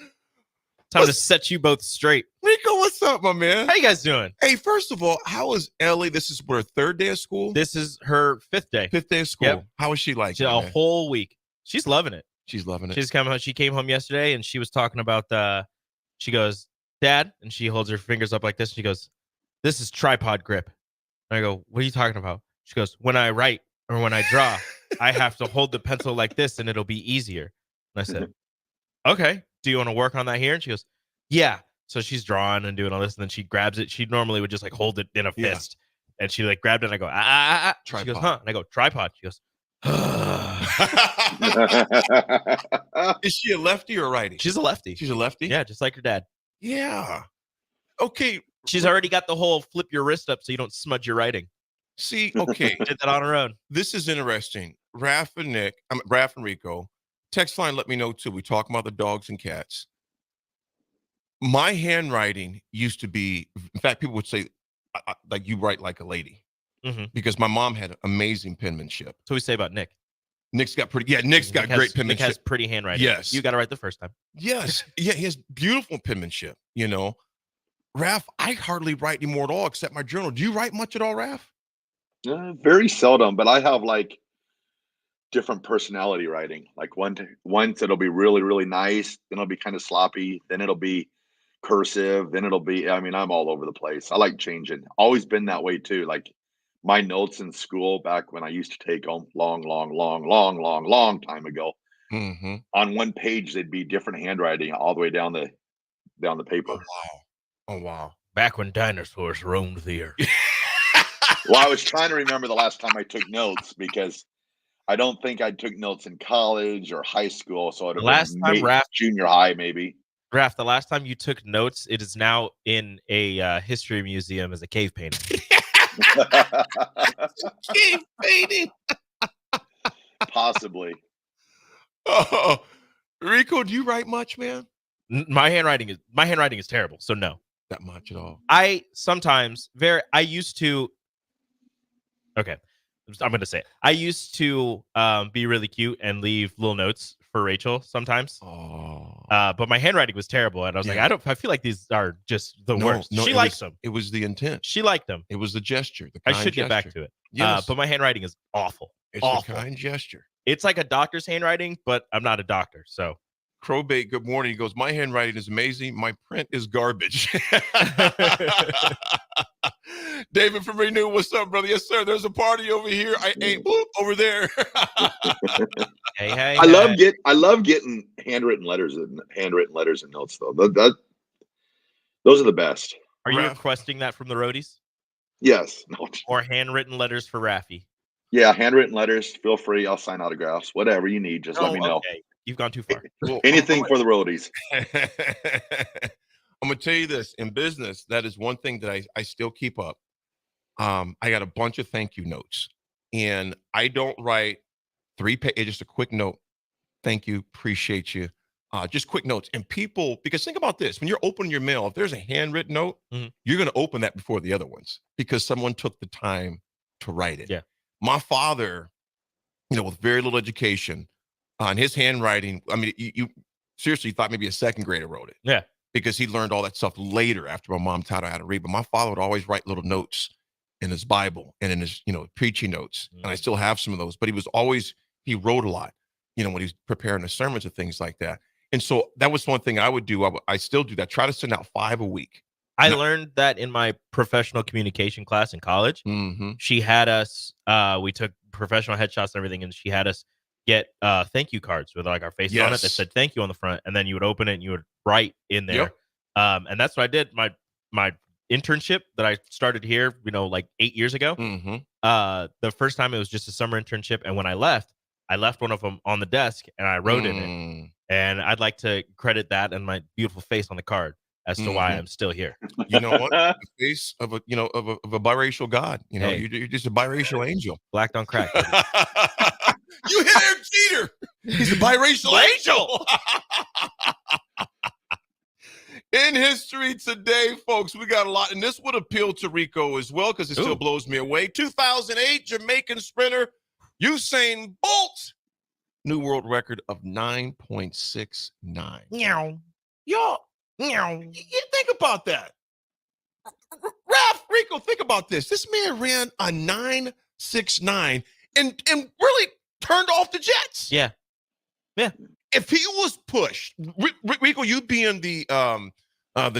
time to set you both straight. Rico, what's up, my man? How you guys doing? Hey, first of all, how is Ellie? This is her third day of school? This is her fifth day. Fifth day of school. Yep. How is she like? She's a whole week. She's loving it. She's loving it. She came home yesterday and she was talking about she goes, Dad, and she holds her fingers up like this. She goes, this is tripod grip. And I go, what are you talking about? She goes, when I write or when I draw, I have to hold the pencil like this and it'll be easier. And I said, okay, do you want to work on that here? And she goes, yeah. So she's drawing and doing all this, and then she grabs it. She normally would just like hold it in a fist, and she like grabbed it. And I go, She goes, huh? And I go, tripod. She goes, Is she a lefty or a righty? she's a lefty. She's a lefty? Yeah, just like her dad. Yeah. Okay. She's already got the whole flip your wrist up so you don't smudge your writing. See, okay. Did that on her own. This is interesting. Raff and Rico, text line, let me know too. We talk about the dogs and cats. My handwriting used to be, in fact, people would say, like, you write like a lady. Mm-hmm. Because my mom had amazing penmanship. So we say about Nick. Nick's got great penmanship. Nick has pretty handwriting. Yes. You got it right the first time. Yes. Yeah, he has beautiful penmanship, you know. Raff, I hardly write anymore at all except my journal. Do you write much at all, Raff? Very seldom, but I have like different personality writing. Like once it'll be really, really nice, then it'll be kind of sloppy, then it'll be cursive, then it'll be, I mean, I'm all over the place. I like changing. Always been that way too. Like my notes in school back when I used to take them long time ago. Mm-hmm. On one page, they'd be different handwriting all the way down the paper. Oh wow! Back when dinosaurs roamed the earth. Well, I was trying to remember the last time I took notes because I don't think I took notes in college or high school. So it Last time, Raff, junior high, maybe. Raff, the last time you took notes, it is now in a history museum as a cave painting. Cave painting. Possibly. Oh, Rico, do you write much, man? My handwriting is terrible, so no. Not much at all. I used to. Okay, I'm gonna say it. I used to be really cute and leave little notes for Rachel sometimes. Oh. But my handwriting was terrible, and I was like, I feel like these are just the worst. She likes them. It was the intent. She liked them. It was the gesture. I should get back to it. Yes. But my handwriting is awful. It's awful. a kind gesture. It's like a doctor's handwriting, but I'm not a doctor, so. Crowbait, good morning. He goes, my handwriting is amazing. My print is garbage. David from Renew, what's up, brother? Yes, sir. There's a party over here. I ain't over there. hey. I love getting handwritten letters and notes though. Those are the best. Are you requesting that from the roadies? Yes. No. Or handwritten letters for Raffy? Yeah, handwritten letters. Feel free. I'll sign autographs. Whatever you need, just let me know. Okay. You've gone too far. Anything for the roadies. I'm going to tell you this. In business, that is one thing that I still keep up. I got a bunch of thank you notes. And I don't write 3 pages, just a quick note. Thank you. Appreciate you. just quick notes. And people, because think about this, when you're opening your mail, if there's a handwritten note, you're going to open that before the other ones because someone took the time to write it. Yeah. My father, with very little education, on his handwriting, I mean, you seriously thought maybe a second grader wrote it. Yeah. Because he learned all that stuff later after my mom taught him how to read. But my father would always write little notes in his Bible and in his, preaching notes. And I still have some of those. But he wrote a lot, when he was preparing the sermons and things like that. And so that was one thing I would do. I still do that. Try to send out 5 a week. I learned that in my professional communication class in college. She had us, we took professional headshots and everything, and she had us get thank you cards with like our faces on it that said thank you on the front, and then you would open it and you would write in there. And that's what I did. My internship that I started here, like 8 years ago. The first time it was just a summer internship, and when I left one of them on the desk and I wrote in it. And I'd like to credit that and my beautiful face on the card as to why I'm still here. You know what? The face of a biracial God. Hey. You're just a biracial angel. Black don't crack. You hit Eric Jeter. He's a biracial angel. In history today, folks, we got a lot, and this would appeal to Rico as well because it still blows me away. 2008 Jamaican sprinter Usain Bolt, new world record of 9.69. Meow. Yo, you think about that. Raff, Rico, think about this. This man ran a 9.69 and really turned off the Jets. Yeah. If he was pushed, Rico, you being the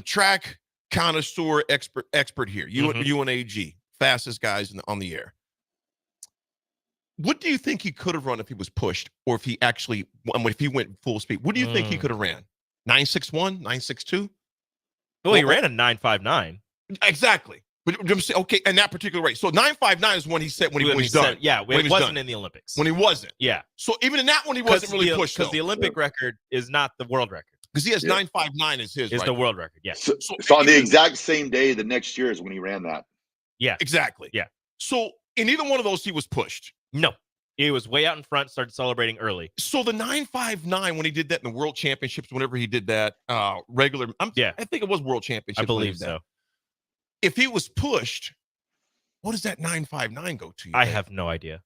track connoisseur expert here, you and AG, fastest guys on the air. What do you think he could have run if he was pushed, or if he went full speed? What do you think he could have ran? 9.61, 9.62? Well, he ran a 9.59. Exactly. But okay, in that particular race. So 9.59 is when he said when he was done. When he wasn't in the Olympics. When he wasn't. Yeah. So even in that one, he wasn't really pushed. Because the Olympic record is not the world record. Because he has 9.59 as his. Is the world record, yeah. So on the exact same day, the next year is when he ran that. Yeah. Exactly. Yeah. So in either one of those, he was pushed. No. He was way out in front, started celebrating early. So the 9.59, when he did that in the World Championships, whenever he did that regular, I think it was World Championships. I believe so. If he was pushed, what does that 9.59 go to? I have no idea.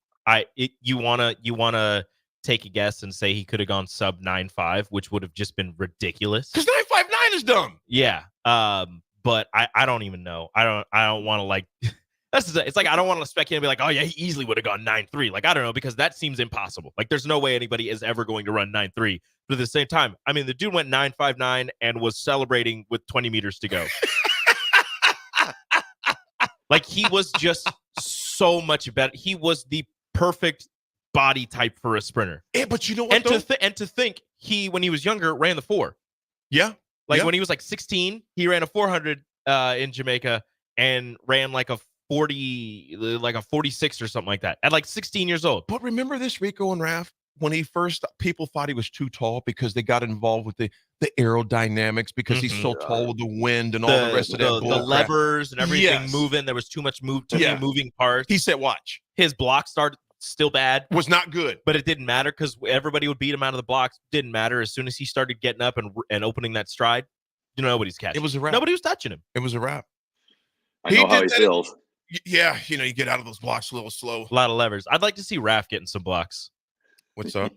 You wanna take a guess and say he could have gone sub 9.5, which would have just been ridiculous. Because 9.59 is dumb. Yeah. But I don't even know. I don't want to like. It's like I don't want to speculate and be like, oh yeah, he easily would have gone 9.3. Like I don't know, because that seems impossible. Like there's no way anybody is ever going to run 9.3. But at the same time, I mean, the dude went 9.59 and was celebrating with 20 meters to go. Like he was just so much better. He was the perfect body type for a sprinter. Yeah, but you know what? And to think he, when he was younger, ran the 4. Yeah. Like when he was like 16, he ran a 400 in Jamaica and ran like a 46 or something like that at like 16 years old. But remember this, Rico and Raff, when people thought he was too tall because they got involved with the aerodynamics because he's so tall with the wind and all the rest of that. The levers and everything moving. There was too many moving parts. He said, watch. His block start still bad. Was not good. But it didn't matter because everybody would beat him out of the blocks. Didn't matter. As soon as he started getting up and opening that stride, nobody's catching. It was a wrap. Nobody was touching him. It was a wrap. I know how he feels. Yeah, you get out of those blocks a little slow. A lot of levers. I'd like to see Raff getting some blocks. What's up?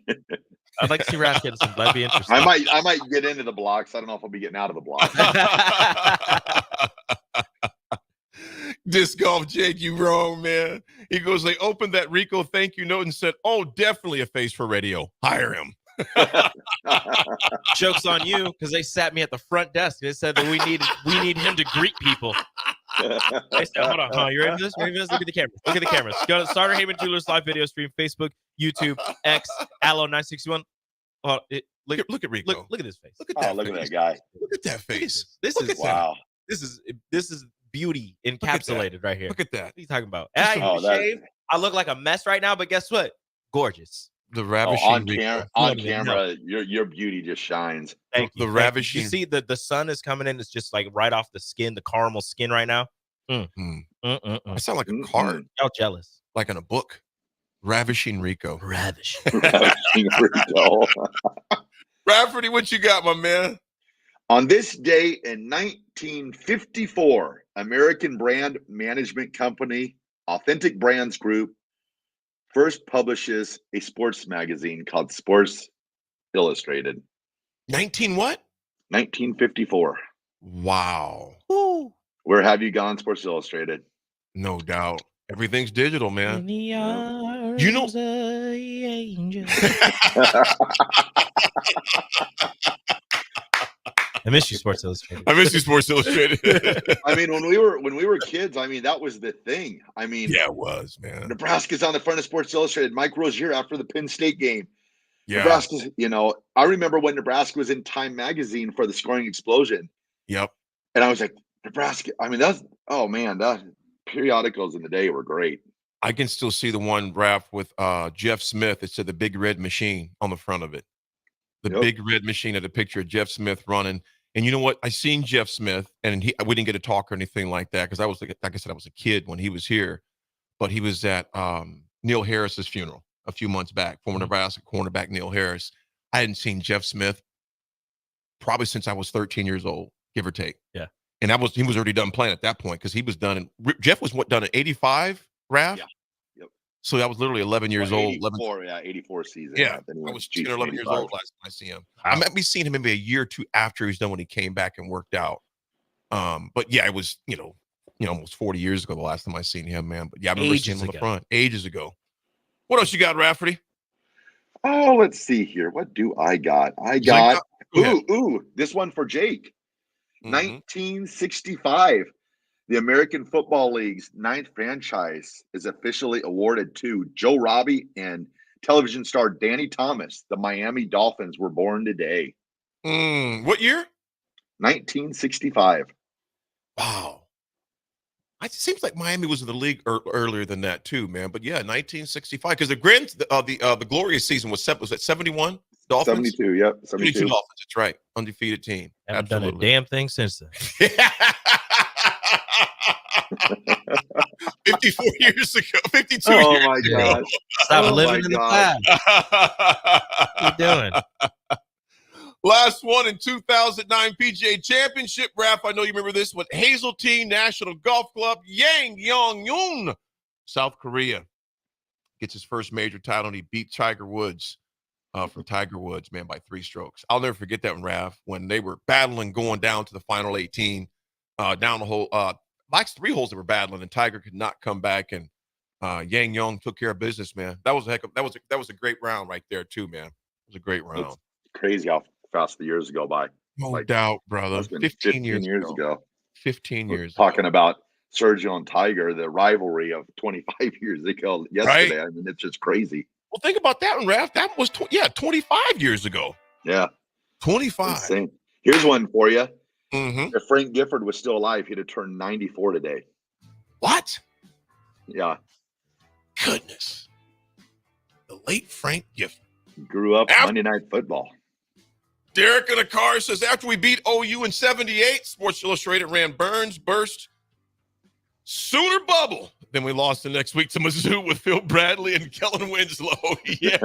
I'd like to see Raff getting some. That'd be interesting. I might get into the blocks. I don't know if I'll be getting out of the blocks. Disc Golf Jake, you wrong, man. He goes, they opened that Rico thank you note and said, oh, definitely a face for radio. Hire him. Joke's on you, because they sat me at the front desk. They said that we need him to greet people. I said, hold on, you ready for this? Look at the cameras. Look at the cameras. Go to Starter Haven Jewelers live video stream, Facebook, YouTube, X, Allo 961. Look at Rico. Look at his face. Look at that. Look at that guy. Look at that face. This is wow. This is beauty encapsulated right here. Look at that. What are you talking about? I look like a mess right now, but guess what? Gorgeous. The ravishing on camera, your beauty just shines. Thank you. The ravishing. You see the sun is coming in. It's just like right off the skin, the caramel skin right now. I sound like a card. Y'all jealous? Like in a book. Ravishing Rico. Ravish. Rico. Rafferty, what you got, my man? On this day in 1954, American brand management company Authentic Brands Group first publishes a sports magazine called Sports Illustrated. 19 what? 1954. Wow. Where have you gone, Sports Illustrated? No doubt. Everything's digital, man. In the arms You know- of the angel. I miss you, Sports Illustrated. I miss you, Sports Illustrated. I mean, when we were kids, I mean, that was the thing. I mean, yeah, it was, man. Nebraska's on the front of Sports Illustrated. Mike Rozier after the Penn State game. Yeah. Nebraska's, I remember when Nebraska was in Time Magazine for the scoring explosion. Yep. And I was like, Nebraska. I mean, that periodicals in the day were great. I can still see the one, Raff, with Jeff Smith. It said the Big Red Machine on the front of it. The Big Red Machine had a picture of Jeff Smith running. And you know what? I seen Jeff Smith, and we didn't get to talk or anything like that because I was, like I said, I was a kid when he was here. But he was at Neil Harris's funeral a few months back, former Nebraska cornerback Neil Harris. I hadn't seen Jeff Smith probably since I was 13 years old, give or take. Yeah. And he was already done playing at that point because he was done. Jeff was done at 85, Raff? Yeah. Yep. So I was literally 11 years old. 84 season. Yeah, Then he I went was to 10 or 11 years old last time I see him. I might be seeing him maybe a year or two after he's done when he came back and worked out. But yeah, it was, almost 40 years ago the last time I seen him, man. But yeah, I remember seeing him on the front ages ago. What else you got, Rafferty? Oh, let's see here. What do I got? I got this one for Jake. 1965. The American Football League's 9th franchise is officially awarded to Joe Robbie and television star Danny Thomas. The Miami Dolphins were born today. What year? 1965. Wow. It seems like Miami was in the league earlier than that too, man. But yeah, 1965 because the glorious season was at 71 Dolphins. 72, yep. 72 Dolphins. That's right, undefeated team. Haven't done a damn thing since then. 54 years ago, 52 Oh years my ago. gosh. Stop Oh living my in the God. past. What you doing? Last one in 2009 PGA Championship, Raff. I know you remember this one. Hazeltine National Golf Club, Yang Yong-yoon, South Korea, gets his first major title, and he beat Tiger Woods from Tiger Woods, man, by 3 strokes. I'll never forget that one, Raff, when they were battling going down to the final 18, down the whole, like 3 holes they were battling, and Tiger could not come back, and Yang Yong took care of business, man. That was a great round right there too, man. It was a great round. It's crazy how fast the years go by. No doubt, brother. It's been 15 years ago. 15 years Talking about Sergio and Tiger, the rivalry of 25 years ago yesterday. Right? I mean, it's just crazy. Well, think about that one, Raff. That was 25 years ago. Yeah. 25. Insane. Here's one for you. Mm-hmm. If Frank Gifford was still alive, he'd have turned 94 today. What? Yeah. Goodness. The late Frank Gifford. Grew up Monday Night Football. Derek in the car says, after we beat OU in 78, Sports Illustrated ran Burns, Burst, Sooner Bubble. Then we lost the next week to Mizzou with Phil Bradley and Kellen Winslow. Yeah.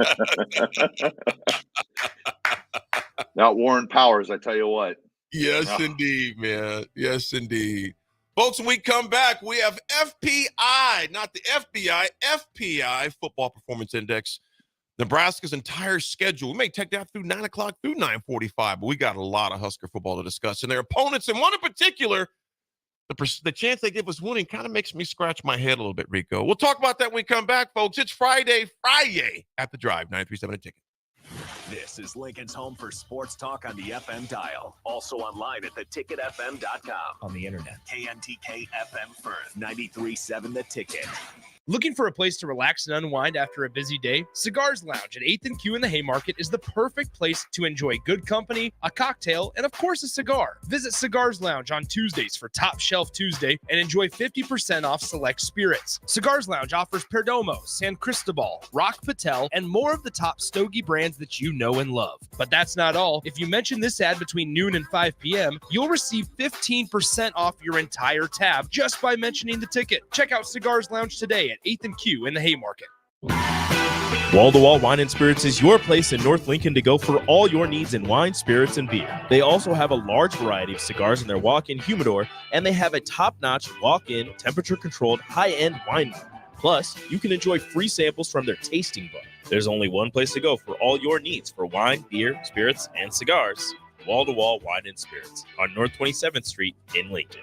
Not Warren Powers, I tell you what. Yes, indeed, man. Yes, indeed. Folks, when we come back, we have FPI, not the FBI, FPI, Football Performance Index. Nebraska's entire schedule. We may take that through 9 o'clock through 9:45, but we got a lot of Husker football to discuss. And their opponents, and one in particular, the chance they give us winning kind of makes me scratch my head a little bit, Rico. We'll talk about that when we come back, folks. It's Friday at the Drive, 937 a ticket. This is Lincoln's home for sports talk on the FM dial. Also online at theticketfm.com. On the internet. KNTK FM Firth, 93.7 The Ticket. Looking for a place to relax and unwind after a busy day? Cigars Lounge at 8th and Q in the Haymarket is the perfect place to enjoy good company, a cocktail, and of course a cigar. Visit Cigars Lounge on Tuesdays for Top Shelf Tuesday and enjoy 50% off select spirits. Cigars Lounge offers Perdomo, San Cristobal, Rock Patel, and more of the top stogie brands that you know and love. But that's not all. If you mention this ad between noon and 5 p.m., you'll receive 15% off your entire tab just by mentioning the ticket. Check out Cigars Lounge today at 8th and Q in the Haymarket. Wall to Wall Wine and Spirits is your place in North Lincoln to go for all your needs in wine, spirits, and beer. They also have a large variety of cigars in their walk-in humidor, and they have a top-notch walk-in, temperature-controlled, high-end wine bar. Plus, you can enjoy free samples from their tasting book. There's only one place to go for all your needs for wine, beer, spirits, and cigars. Wall to Wall Wine and Spirits on North 27th Street in Lincoln.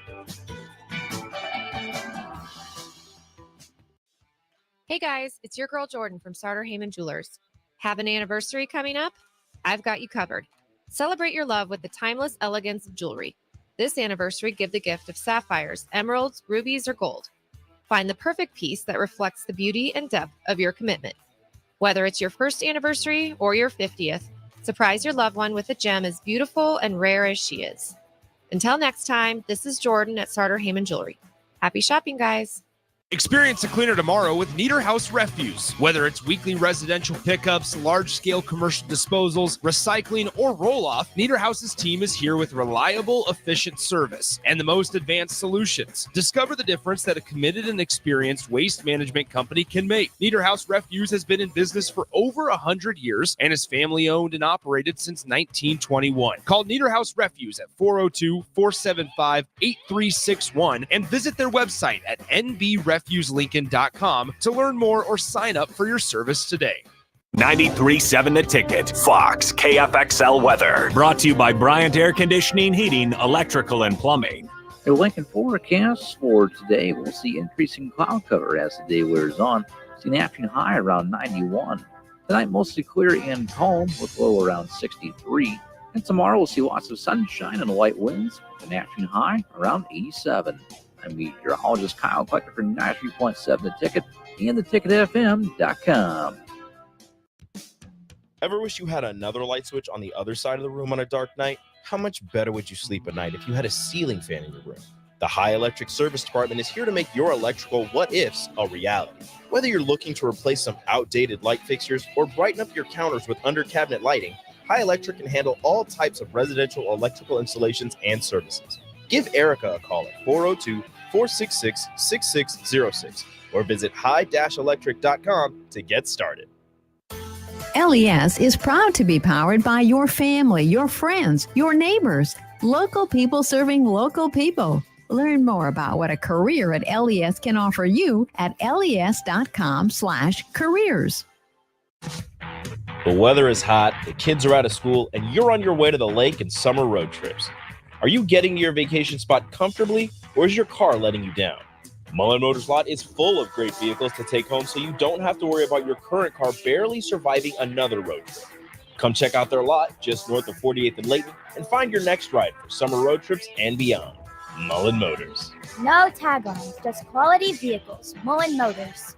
Hey guys, it's your girl Jordan from Sartor Heyman Jewelers. Have an anniversary coming up? I've got you covered. Celebrate your love with the timeless elegance of jewelry. This anniversary, give the gift of sapphires, emeralds, rubies, or gold. Find the perfect piece that reflects the beauty and depth of your commitment. Whether it's your first anniversary or your 50th, surprise your loved one with a gem as beautiful and rare as she is. Until next time, this is Jordan at Sartor Heyman Jewelry. Happy shopping, guys. Experience a cleaner tomorrow with Niederhaus Refuse. Whether it's weekly residential pickups, large-scale commercial disposals, recycling, or roll-off, Niederhaus's team is here with reliable, efficient service and the most advanced solutions. Discover the difference that a committed and experienced waste management company can make. Niederhaus Refuse has been in business for over 100 years and is family-owned and operated since 1921. Call Niederhaus Refuse at 402-475-8361 and visit their website at nbrefuselincoln.com to learn more or sign up for your service today. 93.7 The Ticket, Fox, KFXL weather. Brought to you by Bryant Air Conditioning, Heating, Electrical, and Plumbing. A Lincoln forecast for today, we'll see increasing cloud cover as the day wears on. See an afternoon high around 91. Tonight, mostly clear and calm with low around 63. And tomorrow, we'll see lots of sunshine and light winds with an afternoon high around 87. I'm meteorologist Kyle Klecker for 93.7 The Ticket and theticketfm.com. Ever wish you had another light switch on the other side of the room on a dark night? How much better would you sleep at night if you had a ceiling fan in your room? The High Electric Service Department is here to make your electrical what-ifs a reality. Whether you're looking to replace some outdated light fixtures or brighten up your counters with under-cabinet lighting, High Electric can handle all types of residential electrical installations and services. Give Erica a call at 402-466-6606 or visit high-electric.com to get started. LES is proud to be powered by your family, your friends, your neighbors, local people serving local people. Learn more about what a career at LES can offer you at les.com/careers. The weather is hot, the kids are out of school, and you're on your way to the lake and summer road trips. Are you getting to your vacation spot comfortably, or is your car letting you down? Mullen Motors Lot is full of great vehicles to take home, so you don't have to worry about your current car barely surviving another road trip. Come check out their lot just north of 48th and Layton and find your next ride for summer road trips and beyond. Mullen Motors. No tag-ons, just quality vehicles. Mullen Motors.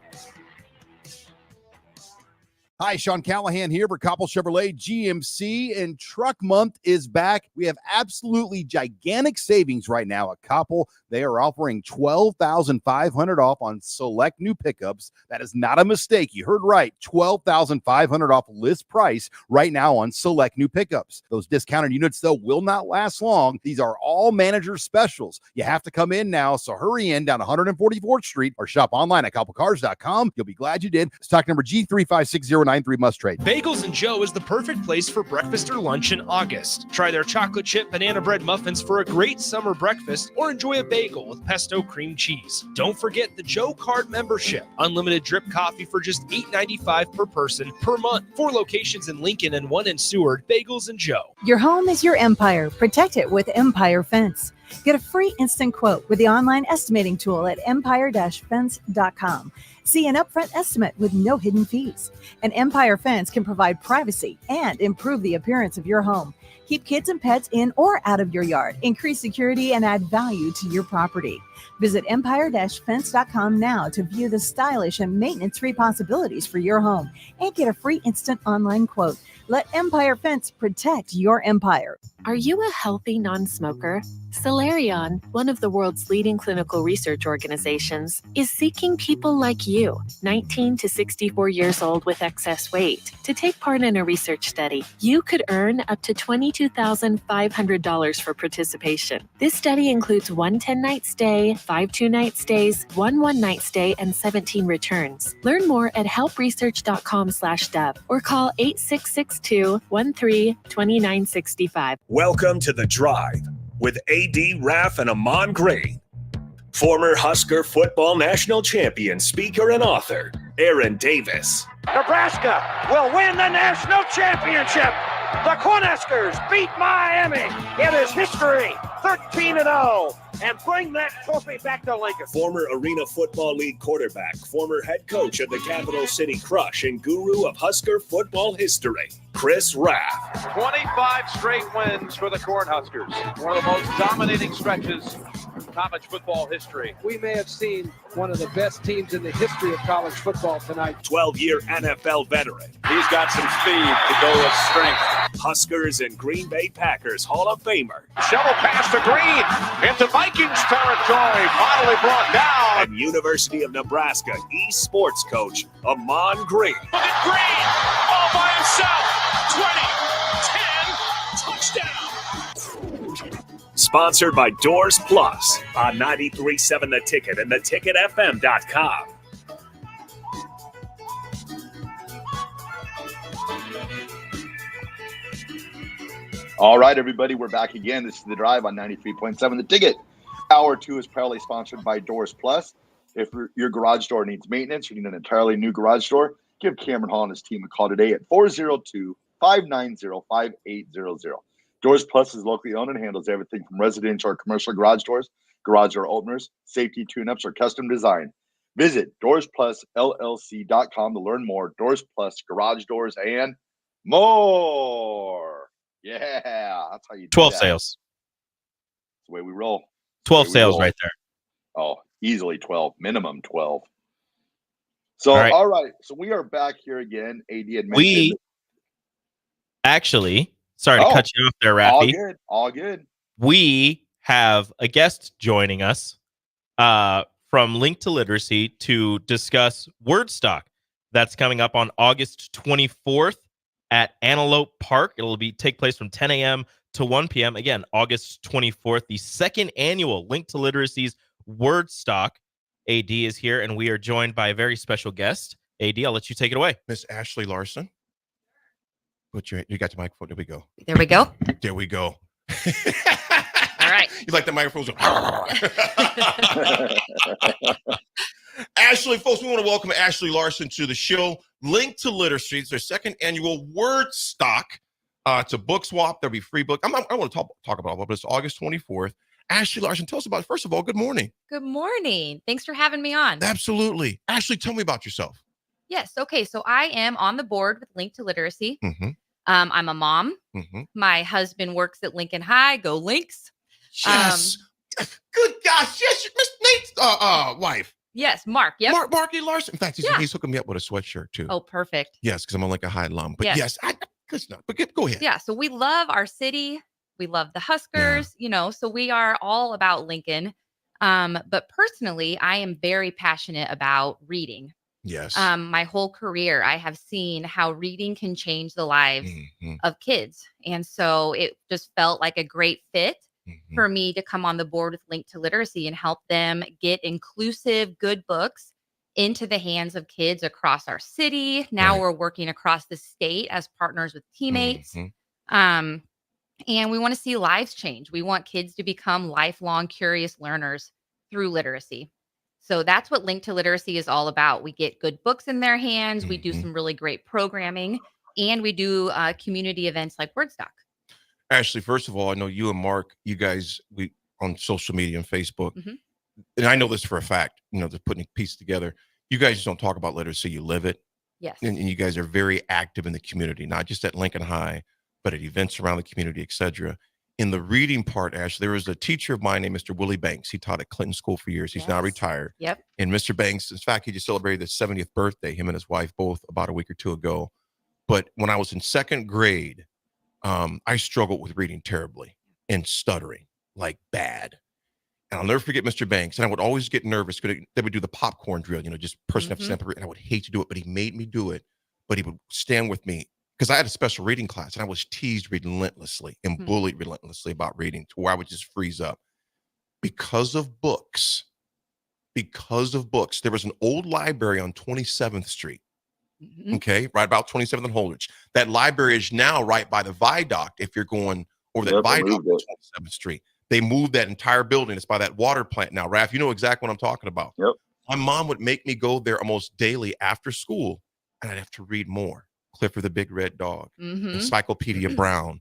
Hi, Sean Callahan here for Koppel Chevrolet GMC, and Truck Month is back. We have absolutely gigantic savings right now at Koppel. They are offering $12,500 off on select new pickups. That is not a mistake. You heard right. $12,500 off list price right now on select new pickups. Those discounted units, though, will not last long. These are all manager specials. You have to come in now, so hurry in down 144th Street or shop online at koppelcars.com. You'll be glad you did. Stock number G356093 must trade. Bagels and Joe is the perfect place for breakfast or lunch in August. Try their chocolate chip banana bread muffins for a great summer breakfast or enjoy a bagel with pesto cream cheese. Don't forget the Joe Card membership. Unlimited drip coffee for just $8.95 per person per month. 4 locations in Lincoln and 1 in Seward. Bagels and Joe. Your home is your empire. Protect it with Empire Fence. Get a free instant quote with the online estimating tool at empire-fence.com. See an upfront estimate with no hidden fees. An Empire Fence can provide privacy and improve the appearance of your home. Keep kids and pets in or out of your yard. Increase security and add value to your property. Visit empire-fence.com now to view the stylish and maintenance-free possibilities for your home and get a free instant online quote. Let Empire Fence protect your empire. Are you a healthy non-smoker? Solarion, one of the world's leading clinical research organizations, is seeking people like you, 19 to 64 years old with excess weight, to take part in a research study. You could earn up to $22,500 for participation. This study includes 1 10-night stay, 5 2-night stays, 1 1-night stay, and 17 returns. Learn more at helpresearch.com/dub or call 8662-13-2965. Welcome to The Drive with AD Raff and Ahman Green. Former Husker football national champion, speaker, and author, Aaron Davis. Nebraska will win the national championship. The Cornhuskers beat Miami. It is history, 13-0, and bring that trophy back to Lincoln. Former Arena Football League quarterback, former head coach of the Capital City Crush, and guru of Husker football history, Chris Raff. 25 straight wins for the Cornhuskers. One of the most dominating stretches in college football history. We may have seen one of the best teams in the history of college football tonight. 12-year NFL veteran. He's got some speed to go with strength. Huskers and Green Bay Packers Hall of Famer. Shovel pass to Green into Vikings territory. Finally brought down. And University of Nebraska eSports coach, Ahman Green. Look at Green all by himself. 20, 10, touchdown. Sponsored by Doors Plus on 93.7 The Ticket and theticketfm.com. All right, everybody, we're back again. This is The Drive on 93.7 The Ticket. Hour 2 is proudly sponsored by Doors Plus. If your garage door needs maintenance, you need an entirely new garage door, give Cameron Hall and his team a call today at 402-590-5800. Doors Plus is locally owned and handles everything from residential or commercial garage doors, garage door openers, safety tune-ups, or custom design. Visit DoorsPlusLLC.com to learn more. Doors Plus, garage doors, and more. Yeah, that's how you do 12 that. sales. That's the way we roll. 12 sales right there. Oh, easily 12, minimum 12. So, all right. So we are back here again. AD had mentioned. We actually, sorry to cut you off there, Raffy. All good. All good. We have a guest joining us from Link to Literacy to discuss Wordstock. That's coming up on August 24th at Antelope Park. It'll take place from 10 a.m. to 1 p.m. Again, August 24th, the second annual Link to Literacy's Wordstock. AD is here, and we are joined by a very special guest. AD, I'll let you take it away. Miss Ashley Larson. You got the microphone. There we go. There we go. There we go. All right. You like the microphones? Ashley, folks, we want to welcome Ashley Larson to the show. Link to Literacy. It's their second annual Wordstock. It's a book swap. There'll be free book. I want to talk about it, but it's August 24th. Ashley Larson, tell us about it. First of all, good morning. Good morning. Thanks for having me on. Absolutely. Ashley, tell me about yourself. Yes. Okay. So I am on the board with Link to Literacy. Mm-hmm. I'm a mom. Mm-hmm. My husband works at Lincoln High. Go Lynx. Yes. Good gosh. Yes. Miss Nate's wife. Yes. Mark. Yep. Marky Larson. In fact, he's hooking me up with a sweatshirt too. Oh, perfect. Yes, because I'm a Lincoln High alum. But yes, good stuff. But go ahead. Yeah. So we love our city. We love the Huskers, so we are all about Lincoln. But personally, I am very passionate about reading. Yes. My whole career, I have seen how reading can change the lives of kids. And so it just felt like a great fit for me to come on the board with Link to Literacy and help them get inclusive, good books into the hands of kids across our city. Now we're working across the state as partners with teammates. And we want to see lives change. We want kids to become lifelong curious learners through literacy. So that's what Link to Literacy is all about. We get good books in their hands. We do some really great programming, and we do community events like Wordstock. Ashley, first of all, I know you and Mark, you guys, we on social media and Facebook, and I know this for a fact, they're putting a piece together. You guys just don't talk about literacy, you live it. Yes. And you guys are very active in the community, not just at Lincoln High, but at events around the community, etc. In the reading part, Ashley, there was a teacher of mine named Mr. Willie Banks. He taught at Clinton School for years. He's now retired. Yep. And Mr. Banks, in fact, he just celebrated his 70th birthday, him and his wife both about a week or two ago. But when I was in second grade, I struggled with reading terribly and stuttering. like bad. And I'll never forget Mr. Banks. And I would always get nervous because they would do the popcorn drill, just person after separate. And I would hate to do it, but he made me do it. But he would stand with me because I had a special reading class and I was teased relentlessly and bullied relentlessly about reading to where I would just freeze up. Because of books, there was an old library on 27th Street. Okay, right about 27th and Holdridge. That library is now right by the viaduct. If you're going over that viaduct on 27th Street, they moved that entire building. It's by that water plant now. Raff, you know exactly what I'm talking about. Yep. My mom would make me go there almost daily after school, and I'd have to read more. Clifford the Big Red Dog, Encyclopedia Brown,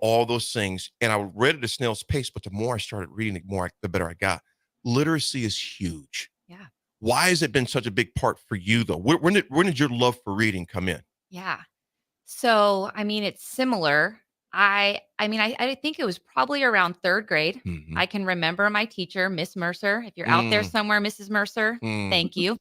all those things. And I read at a snail's pace, but the more I started reading, the better I got. Literacy is huge. Yeah. Why has it been such a big part for you, though? When did your love for reading come in? Yeah. So, it's similar. I think it was probably around third grade. I can remember my teacher, Miss Mercer. If you're out there somewhere, Mrs. Mercer, thank you.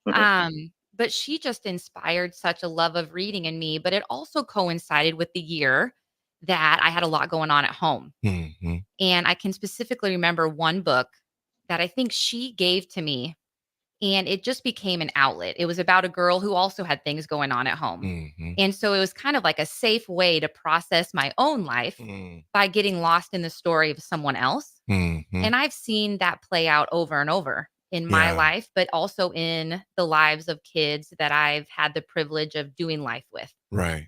But she just inspired such a love of reading in me, but it also coincided with the year that I had a lot going on at home. And I can specifically remember one book that I think she gave to me, and it just became an outlet. It was about a girl who also had things going on at home. And so it was kind of like a safe way to process my own life by getting lost in the story of someone else. And I've seen that play out over and over in my life, but also in the lives of kids that I've had the privilege of doing life with. Right.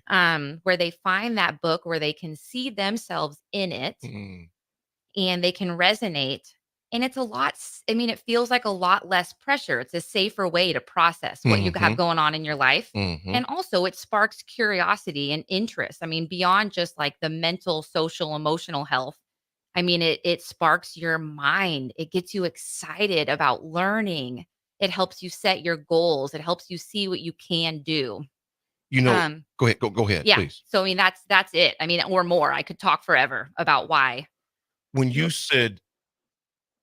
Where they find that book where they can see themselves in it and they can resonate. And it's it feels like a lot less pressure. It's a safer way to process what you have going on in your life. And also it sparks curiosity and interest. Beyond just like the mental, social, emotional health. It sparks your mind. It gets you excited about learning. It helps you set your goals. It helps you see what you can do. Go ahead, Yeah. please. So, that's it. Or more. I could talk forever about why. When you said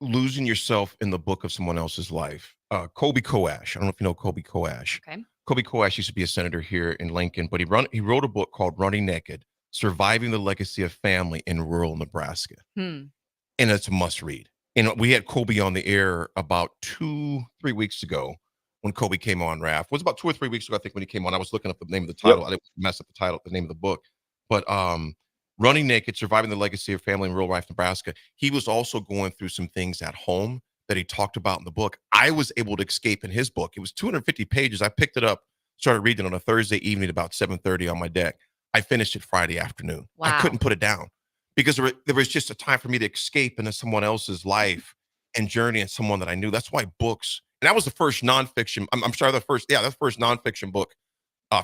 losing yourself in the book of someone else's life, Kobe Koash, I don't know if you know Kobe Koash. Okay. Kobe Koash used to be a senator here in Lincoln, but he wrote a book called Running Naked, Surviving the Legacy of Family in Rural Nebraska. And it's a must read. And we had Kobe on the air about 2-3 weeks ago when Kobe came on, Raff. It was about 2 or 3 weeks ago, I think, when he came on. I was looking up the name of the title. I didn't mess up the name of the book. But Running Naked, Surviving the Legacy of Family in Rural Life, Nebraska. He was also going through some things at home that he talked about in the book. I was able to escape in his book. It was 250 pages. I picked it up, started reading it on a Thursday evening about 7:30 on my deck. I finished it Friday afternoon. Wow. I couldn't put it down because there was just a time for me to escape into someone else's life and journey and someone that I knew. That's why books, and that was the first nonfiction. The first nonfiction book.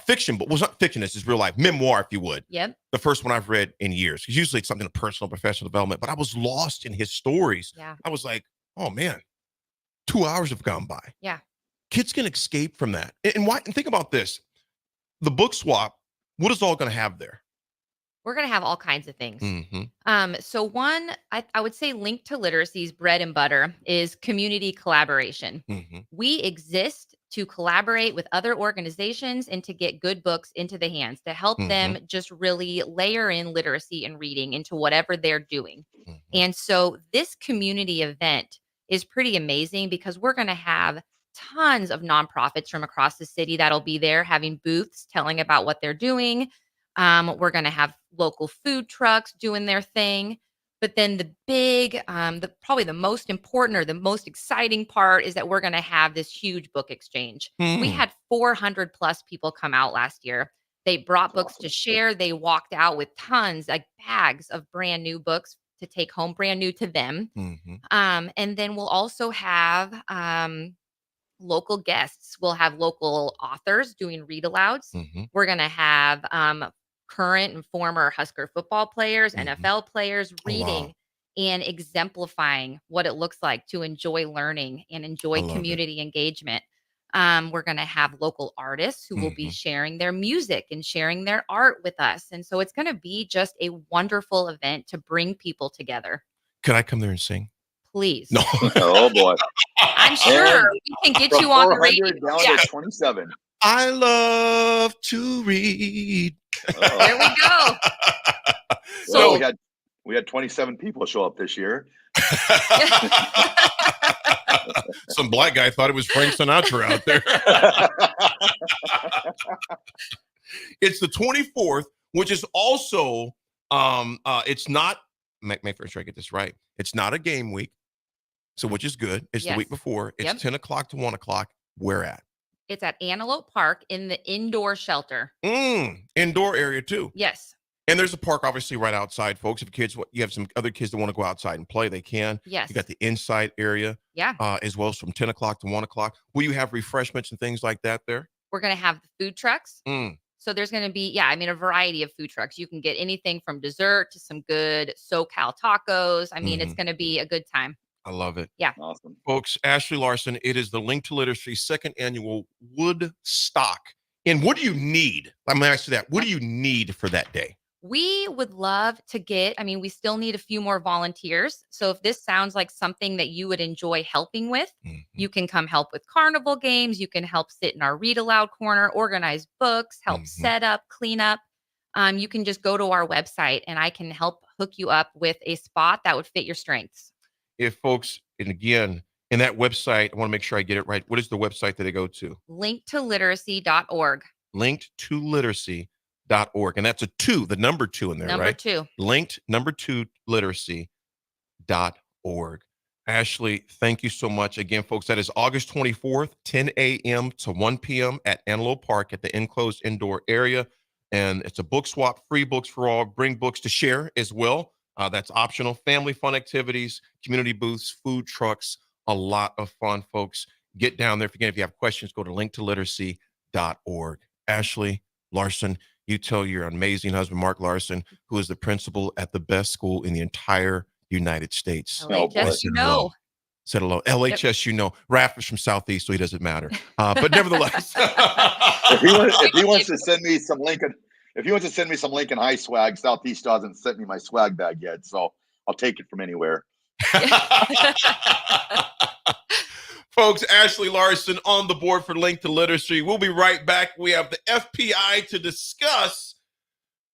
Fiction, but was not fiction. This is real life memoir, if you would. Yep. The first one I've read in years. Because usually it's something of personal, professional development. But I was lost in his stories. Yeah. I was like, oh man, 2 hours have gone by. Yeah. Kids can escape from that. And why? And think about this: the book swap. What is all going to have there? We're going to have all kinds of things. So one, I would say linked to literacy's bread and butter is community collaboration. We exist to collaborate with other organizations and to get good books into the hands, to help them just really layer in literacy and reading into whatever they're doing. And so this community event is pretty amazing because we're going to have tons of nonprofits from across the city that'll be there having booths telling about what they're doing. We're going to have local food trucks doing their thing. But then the big, probably the most important or the most exciting part is that we're going to have this huge book exchange. We had 400 plus people come out last year. They brought books to share. They walked out with tons, like bags of brand new books to take home, brand new to them. And then we'll also have local guests. We'll have local authors doing read alouds. We're going to have current and former Husker football players, NFL players reading and exemplifying what it looks like to enjoy learning and enjoy community engagement. We're going to have local artists who will be sharing their music and sharing their art with us. And so it's going to be just a wonderful event to bring people together. Could I come there and sing? Please. No. Oh boy. I'm sure we can get you on the radio. Down to 27. I love to read. There we go. So we had We had 27 people show up this year. Some black guy thought it was Frank Sinatra out there. It's the 24th, which is also it's not. Make sure I get this right. It's not a game week, so which is good. It's the week before. It's 10 o'clock to 1 o'clock. Where at? It's at Antelope Park in the indoor shelter. Indoor area too. Yes. And there's a park obviously right outside, folks. If you have some other kids that want to go outside and play, they can. Yes. You got the inside area. Yeah. As well as from 10 o'clock to 1 o'clock. Will you have refreshments and things like that there? We're going to have the food trucks. So there's going to be, a variety of food trucks. You can get anything from dessert to some good SoCal tacos. I mean, it's going to be a good time. I love it. Yeah. Awesome. Folks, Ashley Larson, it is the Link to Literacy second annual Woodstock. And what do you need? I'm going to ask you that. What do you need for that day? We would love to we still need a few more volunteers. So if this sounds like something that you would enjoy helping with, you can come help with carnival games. You can help sit in our read aloud corner, organize books, help set up, clean up. You can just go to our website and I can help hook you up with a spot that would fit your strengths. If folks, and again, in that website, I want to make sure I get it right. What is the website that they go to? linkedtoliteracy.org. Linkedtoliteracy.org. And that's a 2, the number 2 in there, number right? 2. Linked number 2 literacy.org. Ashley, thank you so much. Again, folks, that is August 24th, 10 a.m. to 1 p.m. at Antelope Park at the enclosed indoor area. And it's a book swap, free books for all. Bring books to share as well. That's optional. Family fun activities, community booths, food trucks, a lot of fun, folks. Get down there. If you have questions, go to linkedtoliteracy.org. Ashley Larson, you tell your amazing husband, Mark Larson, who is the principal at the best school in the entire United States. LHS, you know. Said hello. LHS, you know. Raff is from Southeast, so he doesn't matter. But nevertheless. if he wants to send me some Lincoln High swag, Southeast hasn't sent me my swag bag yet, so I'll take it from anywhere. Folks, Ashley Larson on the board for Link to Literacy. We'll be right back. We have the FPI to discuss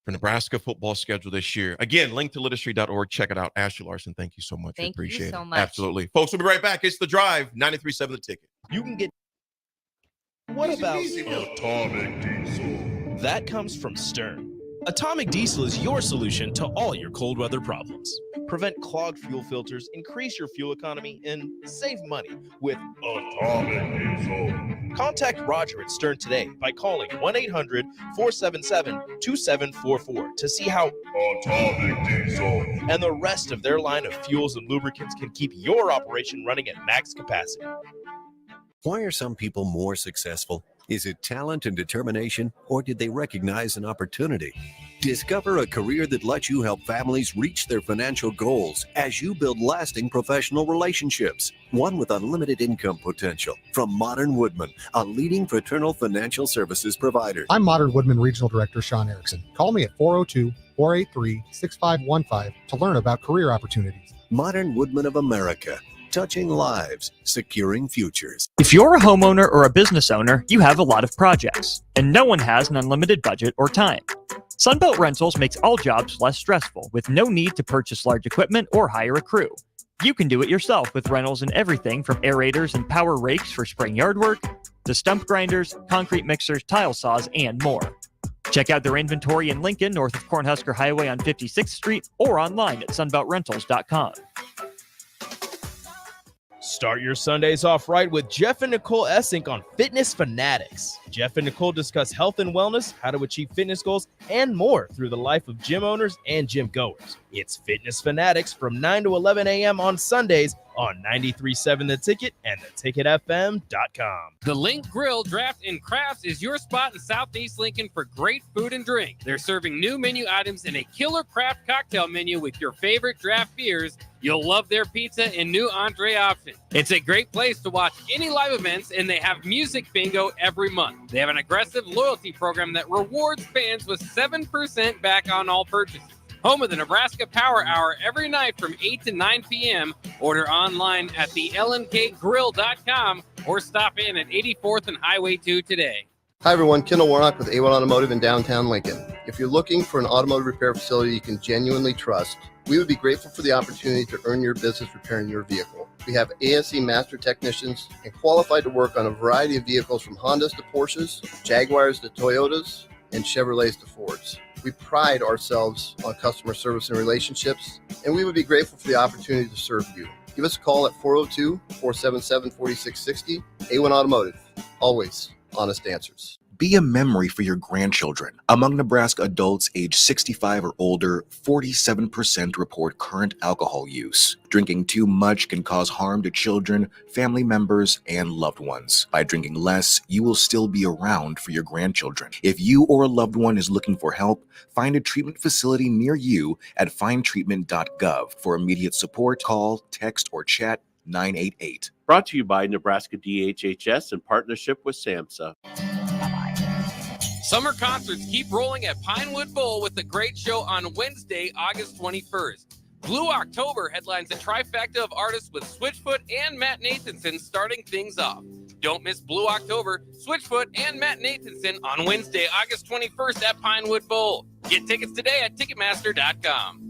for Nebraska football schedule this year. Again, linktoliteracy.org. Check it out. Ashley Larson, thank you so much. Thank I appreciate you so it. much. Absolutely. Folks, we'll be right back. It's The Drive, 93.7 The Ticket. You can get. What about Atomic Diesel? That comes from Stern. Atomic Diesel is your solution to all your cold weather problems. Prevent clogged fuel filters, increase your fuel economy, and save money with Atomic Diesel. Contact Roger at Stern today by calling 1-800-477-2744 to see how Atomic Diesel and the rest of their line of fuels and lubricants can keep your operation running at max capacity. Why are some people more successful? Is it talent and determination, or did they recognize an opportunity? Discover a career that lets you help families reach their financial goals as you build lasting professional relationships, one with unlimited income potential. From Modern Woodman, a leading fraternal financial services provider. I'm Modern Woodman Regional Director Sean Erickson. Call me at 402-483-6515 to learn about career opportunities. Modern Woodman of America. Touching lives, securing futures. If you're a homeowner or a business owner, you have a lot of projects, and no one has an unlimited budget or time. Sunbelt Rentals makes all jobs less stressful with no need to purchase large equipment or hire a crew. You can do it yourself with rentals and everything from aerators and power rakes for spring yard work to stump grinders, concrete mixers, tile saws, and more. Check out their inventory in Lincoln, north of Cornhusker Highway on 56th Street, or online at sunbeltrentals.com. Start your Sundays off right with Jeff and Nicole Essink on Fitness Fanatics. Jeff and Nicole discuss health and wellness, how to achieve fitness goals, and more through the life of gym owners and gym goers. It's Fitness Fanatics from 9 to 11 a.m. on Sundays on 93.7 The Ticket and theticketfm.com. The Link Grill, Draft, and Crafts is your spot in Southeast Lincoln for great food and drink. They're serving new menu items and a killer craft cocktail menu with your favorite draft beers. You'll love their pizza and new entree option. It's a great place to watch any live events, and they have music bingo every month. They have an aggressive loyalty program that rewards fans with 7% back on all purchases. Home of the Nebraska Power Hour every night from 8 to 9 p.m. Order online at thelnkgrill.com or stop in at 84th and Highway 2 today. Hi, everyone. Kendall Warnock with A1 Automotive in downtown Lincoln. If you're looking for an automotive repair facility you can genuinely trust, We would be grateful for the opportunity to earn your business repairing your vehicle. We have ANSI master technicians and qualified to work on a variety of vehicles from Hondas to Porsches, Jaguars to Toyotas, and Chevrolets to Fords. We pride ourselves on customer service and relationships, and we would be grateful for the opportunity to serve you. Give us a call at 402-477-4660. A1 Automotive. Always honest answers. Be a memory for your grandchildren. Among Nebraska adults age 65 or older, 47% report current alcohol use. Drinking too much can cause harm to children, family members, and loved ones. By drinking less, you will still be around for your grandchildren. If you or a loved one is looking for help, find a treatment facility near you at findtreatment.gov. For immediate support, call, text, or chat 988. Brought to you by Nebraska DHHS in partnership with SAMHSA. Summer concerts keep rolling at Pinewood Bowl with a great show on Wednesday, August 21st. Blue October headlines a trifecta of artists with Switchfoot and Matt Nathanson starting things off. Don't miss Blue October, Switchfoot, and Matt Nathanson on Wednesday, August 21st at Pinewood Bowl. Get tickets today at Ticketmaster.com.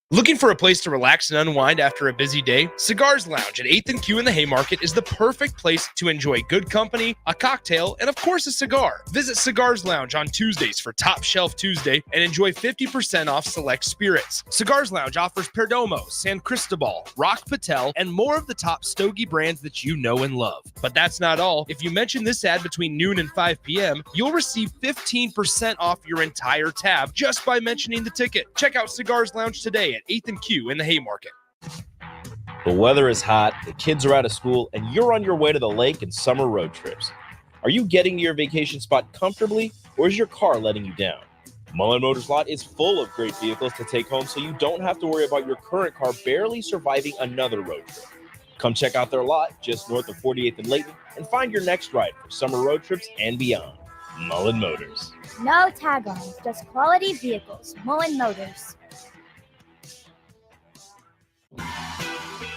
Looking for a place to relax and unwind after a busy day? Cigars Lounge at 8th and Q in the Haymarket is the perfect place to enjoy good company, a cocktail, and of course a cigar. Visit Cigars Lounge on Tuesdays for Top Shelf Tuesday and enjoy 50% off select spirits. Cigars Lounge offers Perdomo, San Cristobal, Rock Patel, and more of the top stogie brands that you know and love. But that's not all. If you mention this ad between noon and 5 p.m., you'll receive 15% off your entire tab just by mentioning the ticket. Check out Cigars Lounge today at 8th and Q in the Haymarket. The weather is hot, the kids are out of school, and you're on your way to the lake and summer road trips. Are you getting to your vacation spot comfortably, or is your car letting you down? Mullen Motors Lot is full of great vehicles to take home, so you don't have to worry about your current car barely surviving another road trip. Come check out their lot just north of 48th and Layton and find your next ride for summer road trips and beyond. Mullen Motors. No tag-ons, just quality vehicles. Mullen Motors.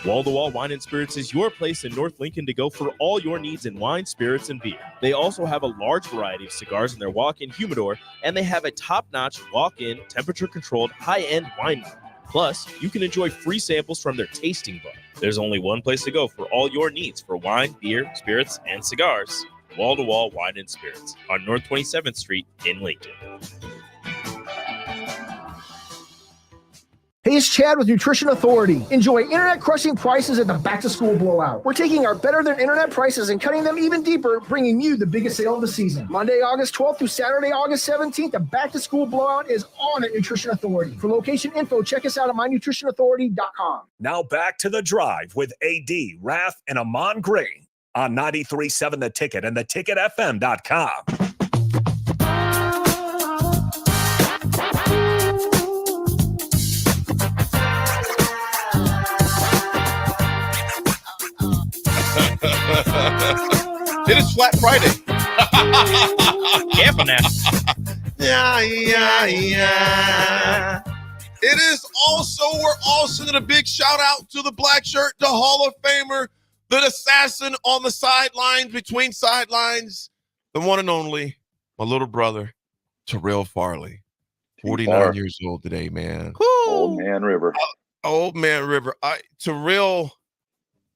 Wall to Wall Wine and Spirits is your place in North Lincoln to go for all your needs in wine, spirits, and beer. They also have a large variety of cigars in their walk-in humidor, and they have a top-notch walk-in, temperature-controlled, high-end wine bar. Plus, you can enjoy free samples from their tasting bar. There's only one place to go for all your needs for wine, beer, spirits, and cigars. Wall to Wall Wine and Spirits on North 27th Street in Lincoln. Hey, it's Chad with Nutrition Authority. Enjoy internet-crushing prices at the back-to-school blowout. We're taking our better-than-internet prices and cutting them even deeper, bringing you the biggest sale of the season. Monday, August 12th through Saturday, August 17th, the back-to-school blowout is on at Nutrition Authority. For location info, check us out at mynutritionauthority.com. Now back to The Drive with AD, Raff, and Ahman Green on 93.7 The Ticket and theticketfm.com. It is Flat Friday. Camping now. Yeah. It is also, we're all sending a big shout out to the black shirt, the Hall of Famer, the assassin on the sidelines, between sidelines, the one and only, my little brother, Terrell Farley. 49 years old today, man. Old Man River. Old Man River. Terrell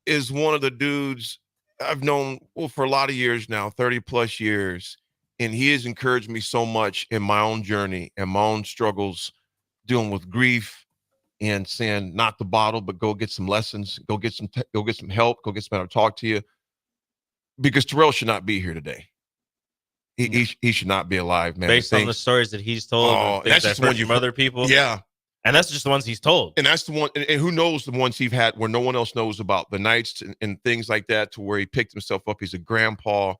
is one of the dudes I've known for a lot of years now, 30 plus years. And he has encouraged me so much in my own journey and my own struggles dealing with grief and saying, not the bottle, but go get some lessons, go get some help, go get somebody to talk to you. Because Terrell should not be here today. He should not be alive, man. Based on the stories that he's told, and that's just one from other people. Yeah. And that's just the ones he's told. And that's the one, and who knows the ones he's had where no one else knows about, the nights and things like that, to where he picked himself up. He's a grandpa,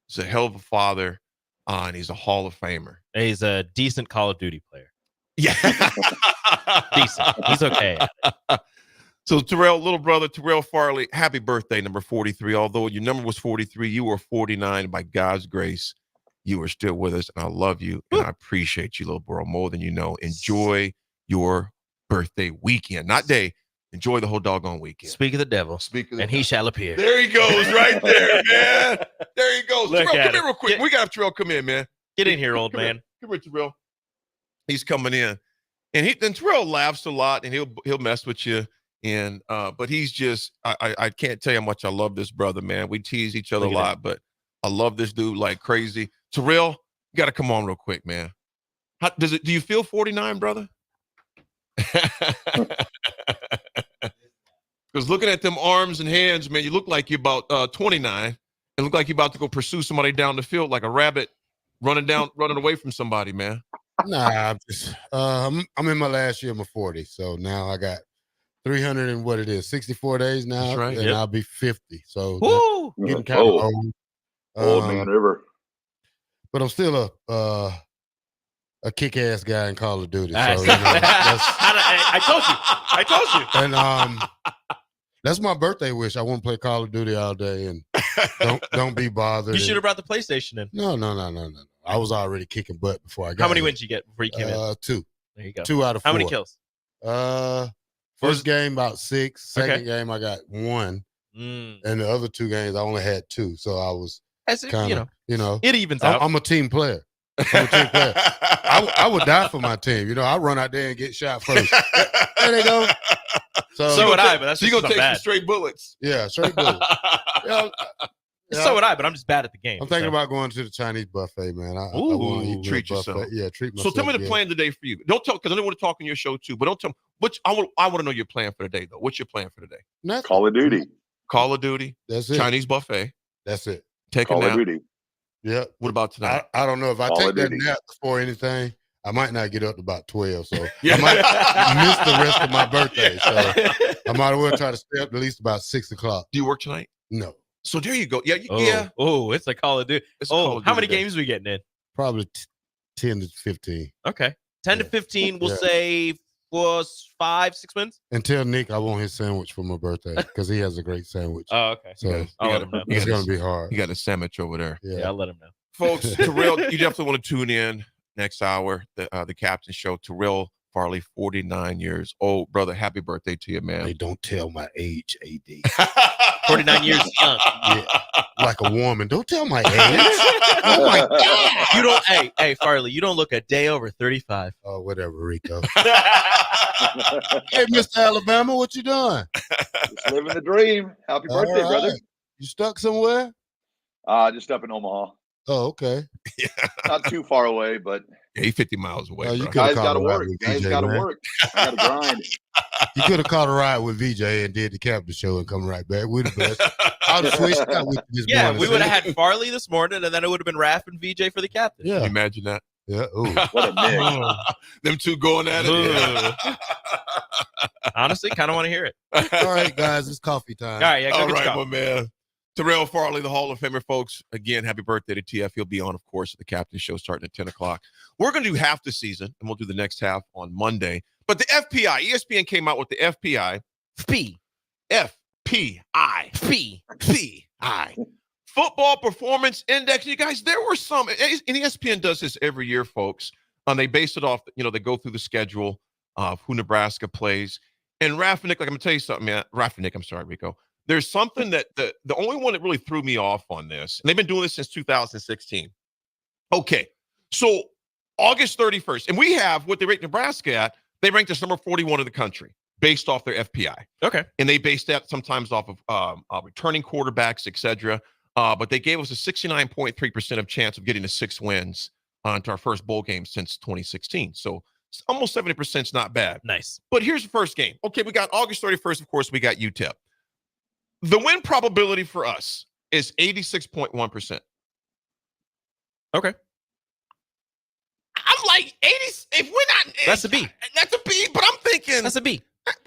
he's a hell of a father, and he's a Hall of Famer. He's a decent Call of Duty player. Yeah. Decent. He's okay. So Terrell, little brother, Terrell Farley, happy birthday, number 43. Although your number was 43, you were 49. By God's grace, you are still with us, and I love you, and I appreciate you, little bro, more than you know. Enjoy your birthday weekend, not day, Enjoy the whole doggone weekend. Speak of the devil. And he shall appear. There he goes right there, man. There he goes. Look Terrell, at come here real quick. We got to have Terrell come in, man. Get in here, old Come man. Come here, Terrell. He's coming in. And Terrell laughs a lot, and he'll mess with you. And but he's just I can't tell you how much I love this brother, man. We tease each other a lot, but I love this dude like crazy. Terrell, you got to come on real quick, man. Do you feel 49, brother? Because looking at them arms and hands, man, you look like you're about 29. It look like you're about to go pursue somebody down the field like a rabbit running away from somebody, man. Nah, I'm just I'm in my last year of my 40, so now I got 300 and what it is, 64 days now, That's right. and I'll be 50. So Woo! getting kind of old. Old man river. But I'm still a kick-ass guy in Call of Duty. So, I told you. And that's my birthday wish. I want to play Call of Duty all day and don't be bothered. You should have brought the PlayStation in. No. I was already kicking butt before I got How many here. wins you get before you came in? 2. There you go. 2 out of 4. How many kills? First game about 6. Second Okay. game I got 1. Mm. And the other 2 games I only had 2. So I was kind of, it evens out. I'm a team player. I would die for my team. I run out there and get shot first. There they go. So would I, but that's so you just gonna take bad. some straight bullets. Yeah, straight bullets. So would I, but I'm just bad at the game. I'm thinking about going to the Chinese buffet, man. I want to eat treat buffet. yourself. Yeah, treat So myself. tell me the good. plan today for you. Don't tell, because I don't want to talk on your show too, but don't tell me. I want to know your plan for the day, though. What's your plan for the day? Nothing. Call of Duty. Call of Duty. That's it. Chinese buffet. That's it. Take Call a of nap. Duty. Yeah. What about tonight? I don't know if I Call take of that Duty. nap before anything. I might not get up to about 12, so Yeah. I might miss the rest of my birthday. So I might as well try to stay up at least about 6 o'clock. Do you work tonight? No, So there you go. Yeah, yeah. Oh, it's a Call of Duty. It's a Call of How Duty many day. games are we getting in? probably 10 to 15. Okay. 10 to Yeah. 15, we'll Yeah. say was 5, 6 wins. And tell Nick I want his sandwich for my birthday because he has a great sandwich. Oh, okay. So I'll let him know. it's going to be hard. You got a sandwich over there. Yeah, I'll let him know. Folks, Terrell, you definitely want to tune in next hour, the Captain Show. Terrell Farley, 49 years old. Brother, happy birthday to you, man. Hey, don't tell my age, AD. 49 years young. Yeah, like a woman. Don't tell my age. Oh my God. You don't, hey, Farley, you don't look a day over 35. Oh, whatever, Rico. Hey, Mr. Alabama, what you doing? Just living the dream. Happy birthday, All brother. right. You stuck somewhere? Just up in Omaha. Oh, okay. Not too far away, but Yeah, he's 50 miles away. Oh, you bro. could have guys caught got to a ride work. with Guys VJ, got to man. work. Got to grind. You could have caught a ride with VJ and did the Captain Show and come right back. We'd have best. I'd have switched out with you this Yeah, morning. we would have had Farley this morning, and then it would have been Raff and VJ for the captain. Can you Yeah. imagine that? Yeah. Ooh. What a mix. Them two going at it. Yeah. Honestly, kind of want to hear it. All right, guys, it's coffee time. All right, yeah, go All get right, your my man. Terrell Farley, the Hall of Famer, folks. Again, happy birthday to TF. He'll be on, of course, at the Captain Show starting at 10 o'clock. We're going to do half the season, and we'll do the next half on Monday. But the FPI, ESPN came out with the FPI. FPI. Football Performance Index. You guys, there were some, and ESPN does this every year, folks. They base it off, they go through the schedule of who Nebraska plays. And Raff and Nick, like I'm going to tell you something, man. Raff and Nick, I'm sorry, Rico. There's something that the only one that really threw me off on this, and they've been doing this since 2016. Okay, so August 31st, and we have what they rate Nebraska at. They ranked us number 41 in the country based off their FPI. Okay. And they based that sometimes off of returning quarterbacks, etc. But they gave us a 69.3% of chance of getting to 6 wins into our first bowl game since 2016. So almost 70% is not bad. Nice. But here's the first game. Okay, we got August 31st. Of course, we got UTEP. The win probability for us is 86.1%. Okay. I'm like 80. If we're not, That's a B. That's a B. But I'm thinking That's a B.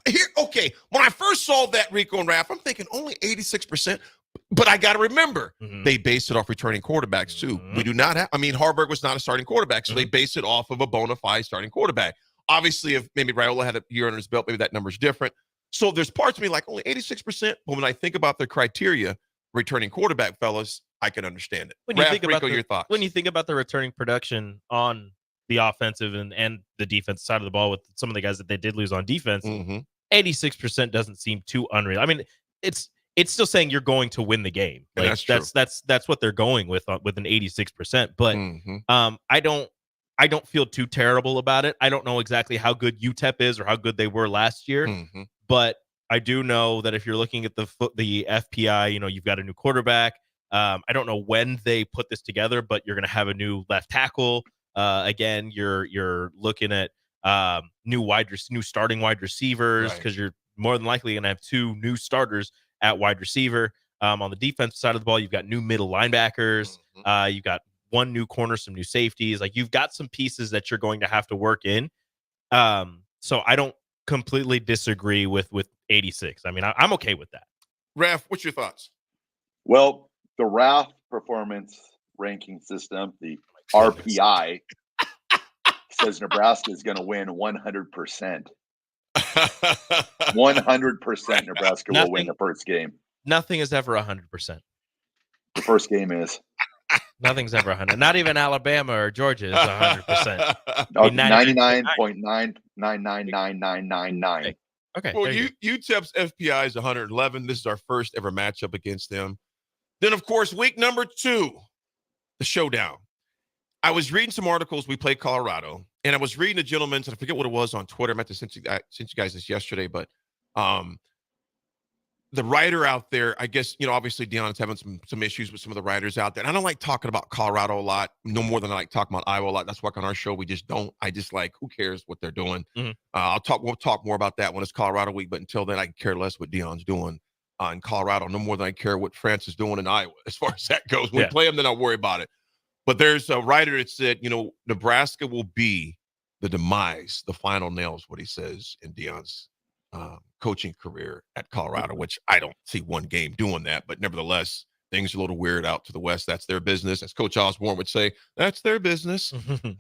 here. Okay, when I first saw that Rico and Raff, I'm thinking only 86%. But I got to remember, they based it off returning quarterbacks too. We do not have. I mean, Harburg was not a starting quarterback, so they based it off of a bona fide starting quarterback. Obviously, if maybe Raiola had a year under his belt, maybe that number's different. So there's parts of me like only 86%. But when I think about the criteria, returning quarterback, fellas, I can understand it. When you Raff, think about Rico, your thoughts? When you think about the returning production on the offensive and the defense side of the ball with some of the guys that they did lose on defense, 86% doesn't seem too unreal. I mean, it's still saying you're going to win the game. And Like that's what they're going with an 86%. But I don't feel too terrible about it. I don't know exactly how good UTEP is or how good they were last year, but I do know that if you're looking at the FPI, you've got a new quarterback. I don't know when they put this together, but you're going to have a new left tackle. Again, you're looking at new starting wide receivers, because you're more than likely going to have 2 new starters at wide receiver. On the defensive side of the ball, you've got new middle linebackers. You've got 1 new corner, some new safeties. Like, you've got some pieces that you're going to have to work in. So I don't completely disagree with 86. I mean, I'm okay with that. Raff, what's your thoughts? Well, the Raff performance ranking system, the RPI, says Nebraska is going to win 100%. 100% Nebraska will win the first game. Nothing is ever 100%. The first game is. Nothing's ever 100. Not even Alabama or Georgia is 100%. 99.9999999. Okay. Well, UTEP's FPI is 111. This is our first ever matchup against them. Then, of course, week number 2, the showdown. I was reading some articles. We played Colorado, and I was reading a gentleman's, and I forget what it was on Twitter. I meant to send you guys this yesterday, but the writer out there, I guess, obviously Deion's having some issues with some of the writers out there. And I don't like talking about Colorado a lot, no more than I like talking about Iowa a lot. That's why on our show, we just don't. I just like, who cares what they're doing? We'll talk more about that when it's Colorado week, but until then, I can care less what Deion's doing in Colorado, no more than I care what France is doing in Iowa. As far as that goes, when we play them, then I'll worry about it. But there's a writer that said, Nebraska will be the demise, the final nail is what he says in Deion's coaching career at Colorado, which I don't see one game doing that. But nevertheless, things are a little weird out to the west. That's their business. As Coach Osborne would say, that's their business.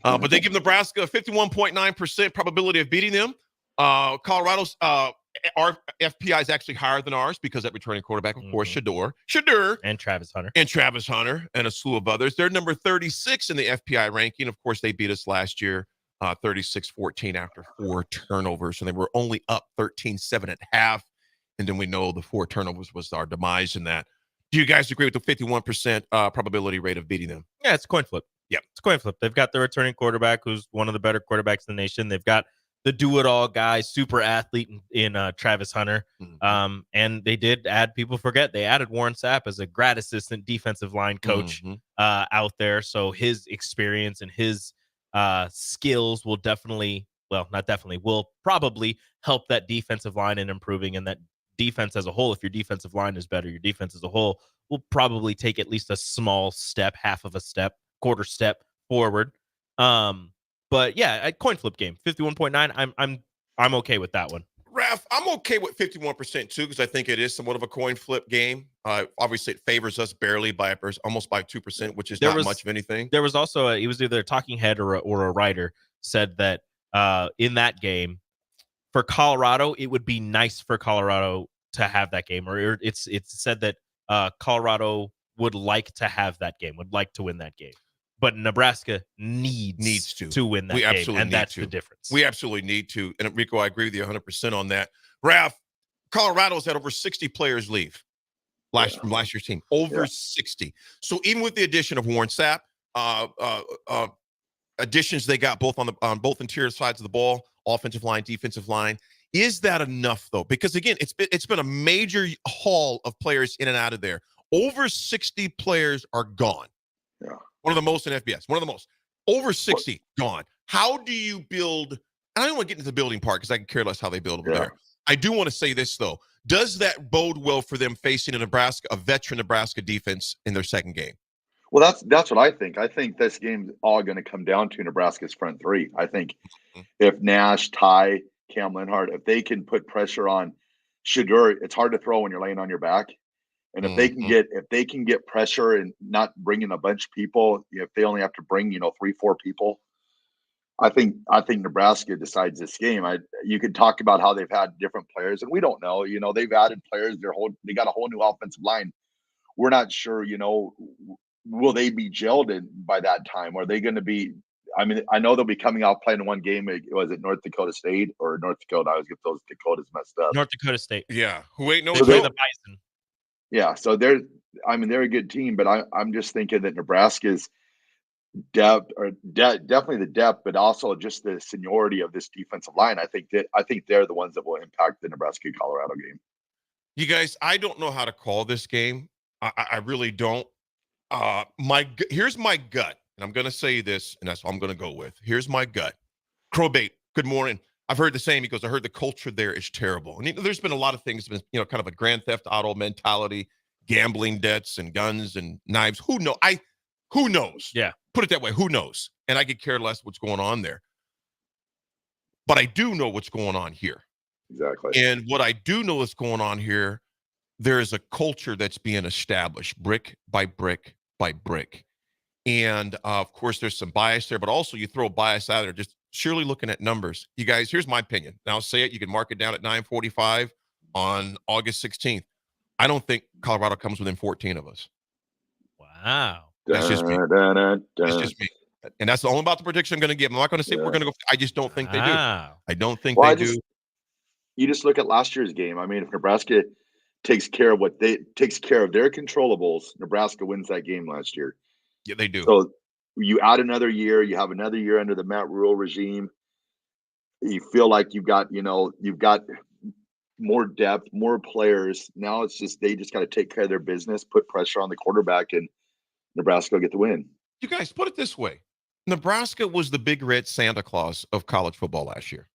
But they give Nebraska a 51.9% probability of beating them. Colorodo's our FPI is actually higher than ours because that returning quarterback, of course, Shedeur, and Travis Hunter, and a slew of others. They're number 36 in the FPI ranking. Of course, they beat us last year, 36-14 after 4 turnovers, and they were only up 13-7 at half. And then we know the 4 turnovers was our demise in that. Do you guys agree with the 51% probability rate of beating them? Yeah, it's a coin flip. Yeah, it's a coin flip. They've got the returning quarterback, who's one of the better quarterbacks in the nation. They've got the do-it-all guy, super athlete in Travis Hunter. And they did add, people forget, they added Warren Sapp as a grad assistant defensive line coach out there. So his experience and his skills will will probably help that defensive line in improving, and that defense as a whole. If your defensive line is better, your defense as a whole will probably take at least a small step, half of a step, quarter step forward. But yeah, a coin flip game, 51.9. I'm okay with that one. Raff, I'm okay with 51% too, because I think it is somewhat of a coin flip game. Obviously, it favors us barely by almost by 2%, which is not much of anything. There was also he was either a talking head or a writer said that in that game for Colorado, it would be nice for Colorado to have that game, or it's said that Colorado would like to have that game, would like to win that game. But Nebraska needs to win that game, and that's the difference. We absolutely need to. And Rico, I agree with you 100% on that. Raff, Colorado's had over 60 players leave from last year's team. Over 60. So even with the addition of Warren Sapp, additions they got both on both interior sides of the ball, offensive line, defensive line. Is that enough though? Because again, it's been a major haul of players in and out of there. Over 60 players are gone. Yeah. One of the most in FBS. One of the most. Over 60 gone. How do you build? I don't want to get into the building part because I can care less how they build over there. I do want to say this though. Does that bode well for them facing a veteran Nebraska defense in their second game? Well, that's what I think. I think this game's all going to come down to Nebraska's front three. I think if Nash, Ty, Cam Lenhart, if they can put pressure on Shedeur, it's hard to throw when you're laying on your back. And if they can get pressure and not bringing a bunch of people, if they only have to bring 3-4 people, I think Nebraska decides this game. You could talk about how they've had different players, and we don't know. They've added players. They got a whole new offensive line. We're not sure. Will they be gelled in by that time? Are they going to be I mean, I know they'll be coming out playing one game. Was it North Dakota State or North Dakota? I always get those Dakotas messed up. North Dakota State. Yeah, who ain't no they play the Bison. Yeah, so they're a good team, but I'm just thinking that Nebraska's depth, or definitely the depth, but also just the seniority of this defensive line. I think they're the ones that will impact the Nebraska-Colorado game. You guys, I don't know how to call this game. I really don't. Here's my gut, and I'm going to say this, and that's what I'm going to go with. Here's my gut. Crowbait, good morning. I've heard the same. He goes, I heard the culture there is terrible. And there's been a lot of things, kind of a Grand Theft Auto mentality, gambling debts and guns and knives. Who knows? Yeah. Put it that way. Who knows? And I could care less what's going on there. But I do know what's going on here. Exactly. And what I do know is going on here, there is a culture that's being established brick by brick by brick. And of course, there's some bias there, but also you throw bias out there, just surely looking at numbers. You guys, here's my opinion. And I'll say it. You can mark it down at 9:45 on August 16th. I don't think Colorado comes within 14 of us. Wow. That's just me. That's just me. And that's all about the prediction I'm going to give. I'm not going to say we're going to go. I just don't think they do. I don't think they do. You just look at last year's game. I mean, if Nebraska takes care of their controllables, Nebraska wins that game last year. Yeah, they do. So you add another year, you have another year under the Matt Rule regime. You feel like you've got more depth, more players. Now it's just they just got to take care of their business, put pressure on the quarterback, and Nebraska will get the win. You guys, put it this way. Nebraska was the big red Santa Claus of college football last year.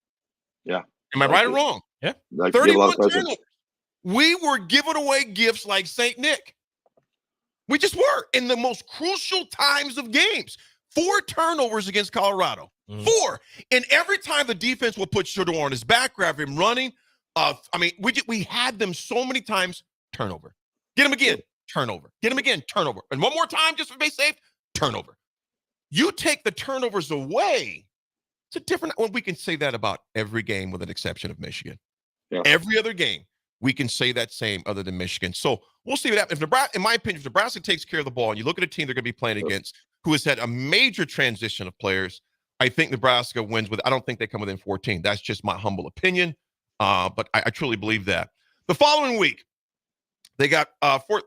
Yeah. Am I right or wrong? Yeah. 31 turnovers. We were giving away gifts like St. Nick. We just were in the most crucial times of games. 4 turnovers against Colorado. 4. And every time the defense will put Shador on his back, grab him running. We had them so many times. Turnover. Get him again. Turnover. Get him again. Turnover. And one more time, just to be safe. Turnover. You take the turnovers away. It's a different. Well, we can say that about every game with an exception of Michigan. Yeah. Every other game, we can say that same other than Michigan. So we'll see what happens. If Nebraska, in my opinion, if Nebraska takes care of the ball and you look at a team they're going to be playing against who has had a major transition of players, I think Nebraska wins I don't think they come within 14. That's just my humble opinion. But I truly believe that. The following week, they got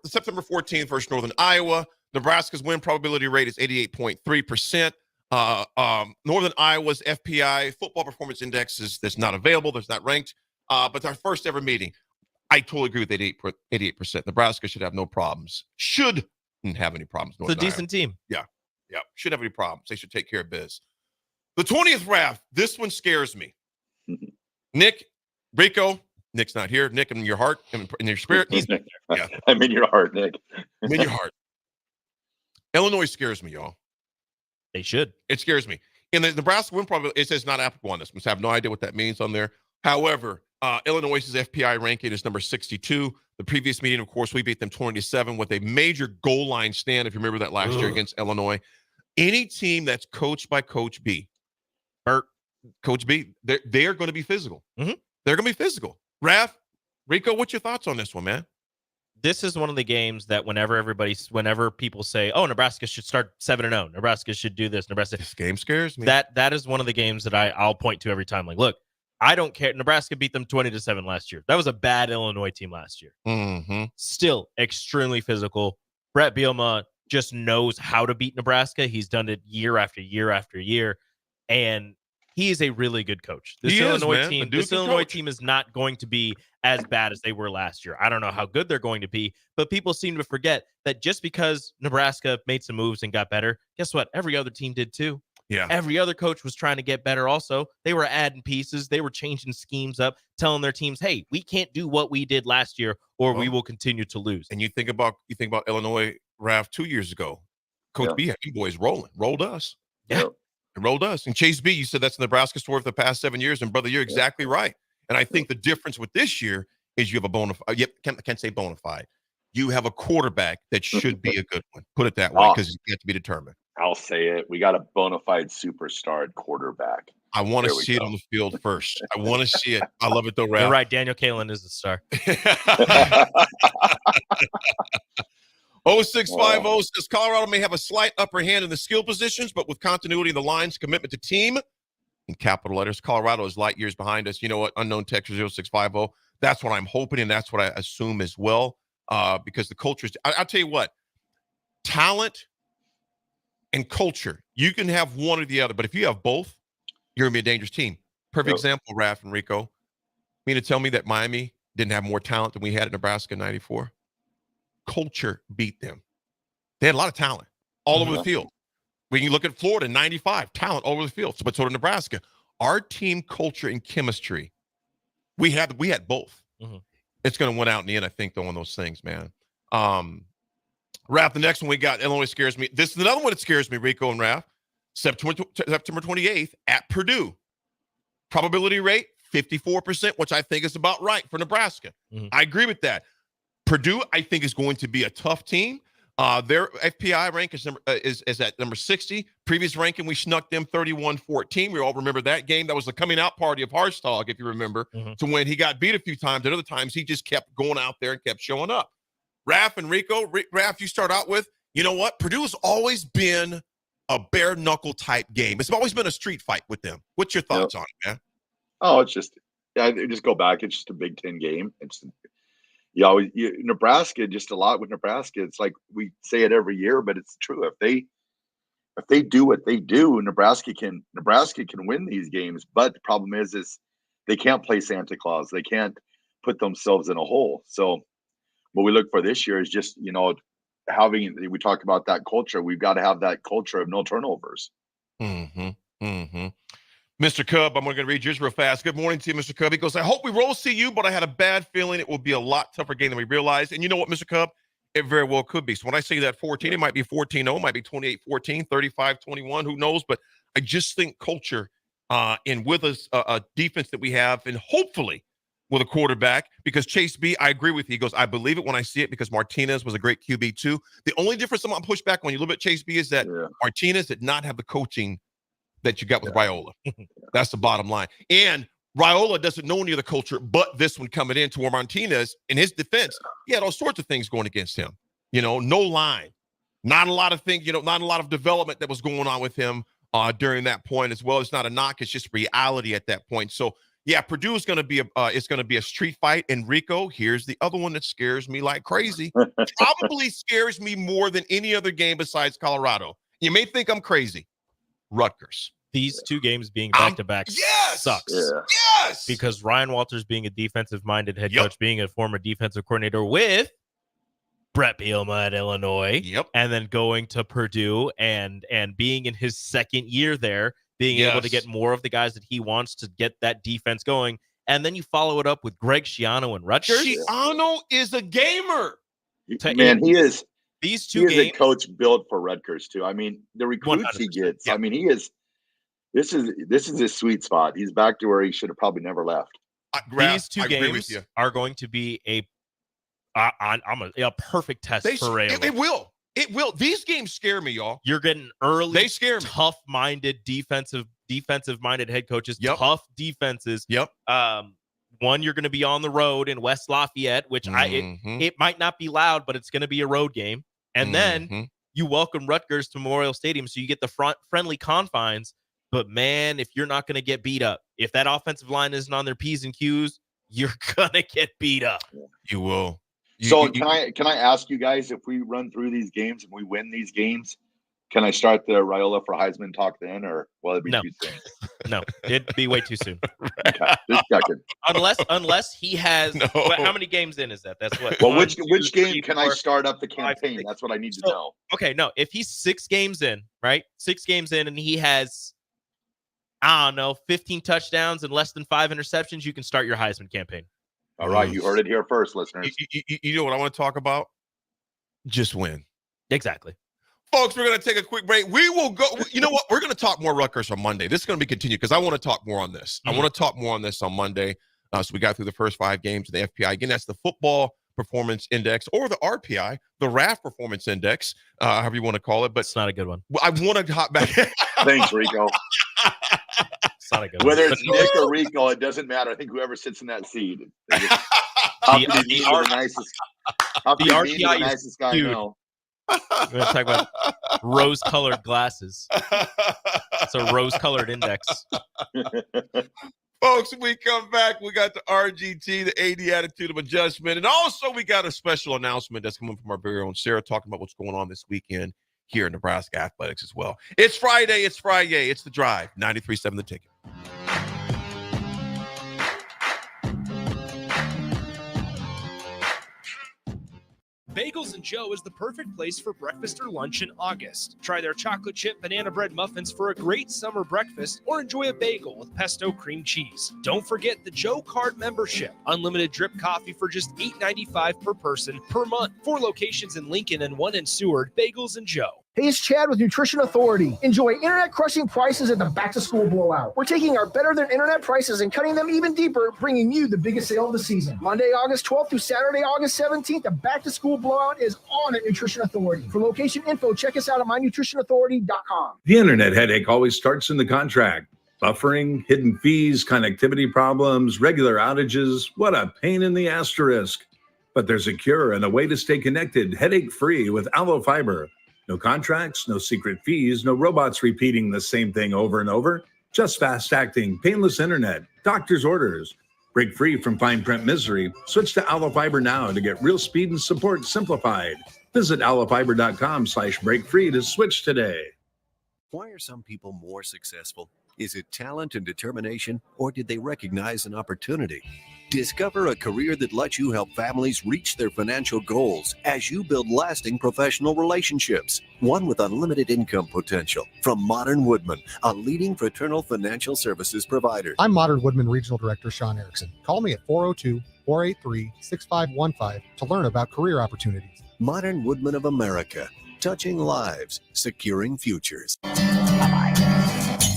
September 14th versus Northern Iowa. Nebraska's win probability rate is 88.3%. Northern Iowa's FPI football performance index that's not available. That's not ranked. But our first ever meeting, I totally agree with 88%. Nebraska should have no problems. Shouldn't have any problems. It's a decent team. Yeah. Shouldn't have any problems. They should take care of biz. The 20th Raff. This one scares me. Nick, Rico. Nick's not here. Nick, in your heart, in your spirit. Yeah. I'm in your heart, Nick. I'm in your heart. Illinois scares me, y'all. They should. It scares me. In the Nebraska win probability, it says not applicable on this. I have no idea what that means on there. However, Illinois' FPI ranking is number 62. The previous meeting, of course, we beat them 20-7 with a major goal line stand, if you remember that last year against Illinois. Any team that's coached by Coach B, Coach B, they're going to be physical. Mm-hmm. They're going to be physical. Raff, Rico, what's your thoughts on this one, man? This is one of the games that whenever people say, "Oh, Nebraska should start 7-0. Nebraska should do this." This game scares me. That is one of the games that I'll point to every time. Like, look, I don't care. Nebraska beat them 20-7 last year. That was a bad Illinois team last year. Mm-hmm. Still extremely physical. Brett Bielema just knows how to beat Nebraska. He's done it year after year after year, and he is a really good coach. This Illinois team is not going to be as bad as they were last year. I don't know how good they're going to be, but people seem to forget that just because Nebraska made some moves and got better, guess what? Every other team did too. Yeah. Every other coach was trying to get better also. They were adding pieces. They were changing schemes up, telling their teams, hey, we can't do what we did last year or we will continue to lose. And you think about Illinois, Raff, 2 years ago. Coach B had you boys rolled us. Yeah. It rolled us. And Chase B, you said that's the Nebraska story for the past 7 years. And brother, you're exactly right. And I think the difference with this year is you have a bona fide. Can't say bona fide. You have a quarterback that should be a good one. Put it that way, because you have to be determined. I'll say it. We got a bona fide superstar at quarterback. I want to see it on the field first. I want to see it. I love it though, Raff. You're right. Daniel Kalen is the star. 0650 says Colorado may have a slight upper hand in the skill positions, but with continuity of the lines, commitment to team, in capital letters, Colorado is light years behind us. You know what? Unknown Texas 0650. That's what I'm hoping, and that's what I assume as well, because the culture is, I'll tell you what, talent and culture, you can have one or the other, but if you have both, you're going to be a dangerous team. Perfect example, Raff and Rico. You mean to tell me that Miami didn't have more talent than we had in Nebraska in 94? Culture beat them. They had a lot of talent all over the field. When you look at Florida in 95, talent all over the field. But so did Nebraska. Our team culture and chemistry, we had both. It's going to win out in the end, I think, though, on those things, man. Raff, the next one we got, Illinois scares me. This is another one that scares me, Rico and Raff. September 28th at Purdue. Probability rate, 54%, which I think is about right for Nebraska. I agree with that. Purdue, I think, is going to be a tough team. Their FPI rank is at number 60. Previous ranking, we snuck them 31-14. We all remember that game. That was the coming out party of Harstog, if you remember, to when he got beat a few times. At other times, he just kept going out there and kept showing up. Raff and Rico, Raff, you start out with, you know what? Purdue has always been a bare-knuckle type game. It's always been a street fight with them. What's your thoughts on it, man? Oh, it's just, just go back. It's just a Big Ten game. It's Nebraska, just a lot with Nebraska. It's like we say it every year, but it's true. If they do what they do, Nebraska can win these games. But the problem is they can't play Santa Claus. They can't put themselves in a hole. So what we look for this year is just, we talk about that culture. We've got to have that culture of no turnovers. Mr. Cub, I'm going to read yours real fast. Good morning to you, Mr. Cub. He goes, I hope we roll CU, but I had a bad feeling it will be a lot tougher game than we realized. And you know what, Mr. Cub? It very well could be. So when I say that 14, it might be 14-0, it might be 28-14, 35-21, who knows? But I just think culture and with us a defense that we have, and hopefully with a quarterback, because Chase B, I agree with you. He goes, I believe it when I see it because Martinez was a great QB too. The only difference I'm going to push back on you a little bit, Chase B, is that Martinez did not have the coaching that you got with Raiola. That's the bottom line. And Raiola doesn't know any of the culture but this one coming in to where Martinez, in his defense, he had all sorts of things going against him. No line. Not a lot of things, not a lot of development that was going on with him during that point as well. It's not a knock, it's just reality at that point. So yeah, Purdue is going to be a street fight. And Rico, here's the other one that scares me like crazy. Probably scares me more than any other game besides Colorado. You may think I'm crazy. Rutgers. These two games being back-to-back sucks. Yes! Because Ryan Walters being a defensive-minded head coach, being a former defensive coordinator with Brett Bielema at Illinois, and then going to Purdue and being in his second year there, being able to get more of the guys that he wants to get that defense going. And then you follow it up with Greg Schiano and Rutgers. Schiano is a gamer. Man, he is. These two games, is a coach built for Rutgers too. I mean, the recruits he gets. I mean, he is. This is his sweet spot. He's back to where he should have probably never left. These two games are going to be a perfect test for Raiola. It will. These games scare me, y'all. You're getting early. They scare me. Tough-minded defensive-minded head coaches. Tough defenses. One, you're going to be on the road in West Lafayette, which it might not be loud, but it's going to be a road game. And then you welcome Rutgers to Memorial Stadium, so you get the friendly confines. But, man, if you're not going to get beat up, if that offensive line isn't on their P's and Q's, you're going to get beat up. You will. Can I ask you guys, if we run through these games and we win these games, can I start the Raiola for Heisman talk then, or will it be too soon? No, it'd be way too soon. Okay, just checking. Unless he has how many games in is that? That's what. Well, which game can I start up the campaign? That's what I need to know. Okay, no, if he's 6 games in, right? 6 games in, and he has, I don't know, 15 touchdowns and less than 5 interceptions, you can start your Heisman campaign. All right, you heard it here first, listeners. You know what I want to talk about? Just win. Exactly. Folks, we're going to take a quick break. We will go. You know what? We're going to talk more Rutgers on Monday. This is going to be continued because I want to talk more on this. I want to talk more on this on Monday. So we got through the first 5 games of the FPI. Again, that's the Football Performance Index, or the RPI, the Raff Performance Index, however you want to call it. But it's not a good one. I want to hop back. Thanks, Rico. It's not a good Whether one. it's Nick or Rico, it doesn't matter. I think whoever sits in that seat. The nicest guy I know. We're going to talk about rose-colored glasses. It's a rose-colored index. Folks, when we come back, we got the RGT, the AD attitude of adjustment. And also we got a special announcement that's coming from our very own Sarah talking about what's going on this weekend here in Nebraska athletics as well. It's Friday. It's The Drive. 93.7 The Ticket. Bagels and Joe is the perfect place for breakfast or lunch in August. Try their chocolate chip banana bread muffins for a great summer breakfast or enjoy a bagel with pesto cream cheese. Don't forget the Joe Card membership. Unlimited drip coffee for just $8.95 per person per month. 4 locations in Lincoln and 1 in Seward. Bagels and Joe. Hey, it's Chad with Nutrition Authority. Enjoy internet-crushing prices at the back-to-school blowout. We're taking our better-than-internet prices and cutting them even deeper, bringing you the biggest sale of the season. Monday, August 12th through Saturday, August 17th, the back-to-school blowout is on at Nutrition Authority. For location info, check us out at mynutritionauthority.com. The internet headache always starts in the contract. Buffering, hidden fees, connectivity problems, regular outages. What a pain in the asterisk. But there's a cure and a way to stay connected, headache-free with Allo Fiber. No contracts, no secret fees, no robots repeating the same thing over and over. Just fast-acting, painless internet, doctor's orders. Break free from fine print misery. Switch to Allo Fiber now to get real speed and support simplified. Visit allofiber.com/breakfree to switch today. Why are some people more successful? Is it talent and determination, or did they recognize an opportunity? Discover a career that lets you help families reach their financial goals as you build lasting professional relationships, one with unlimited income potential. From Modern Woodman, a leading fraternal financial services provider. I'm Modern Woodman Regional Director Sean Erickson. Call me at 402-483-6515 to learn about career opportunities. Modern Woodman of America, touching lives, securing futures.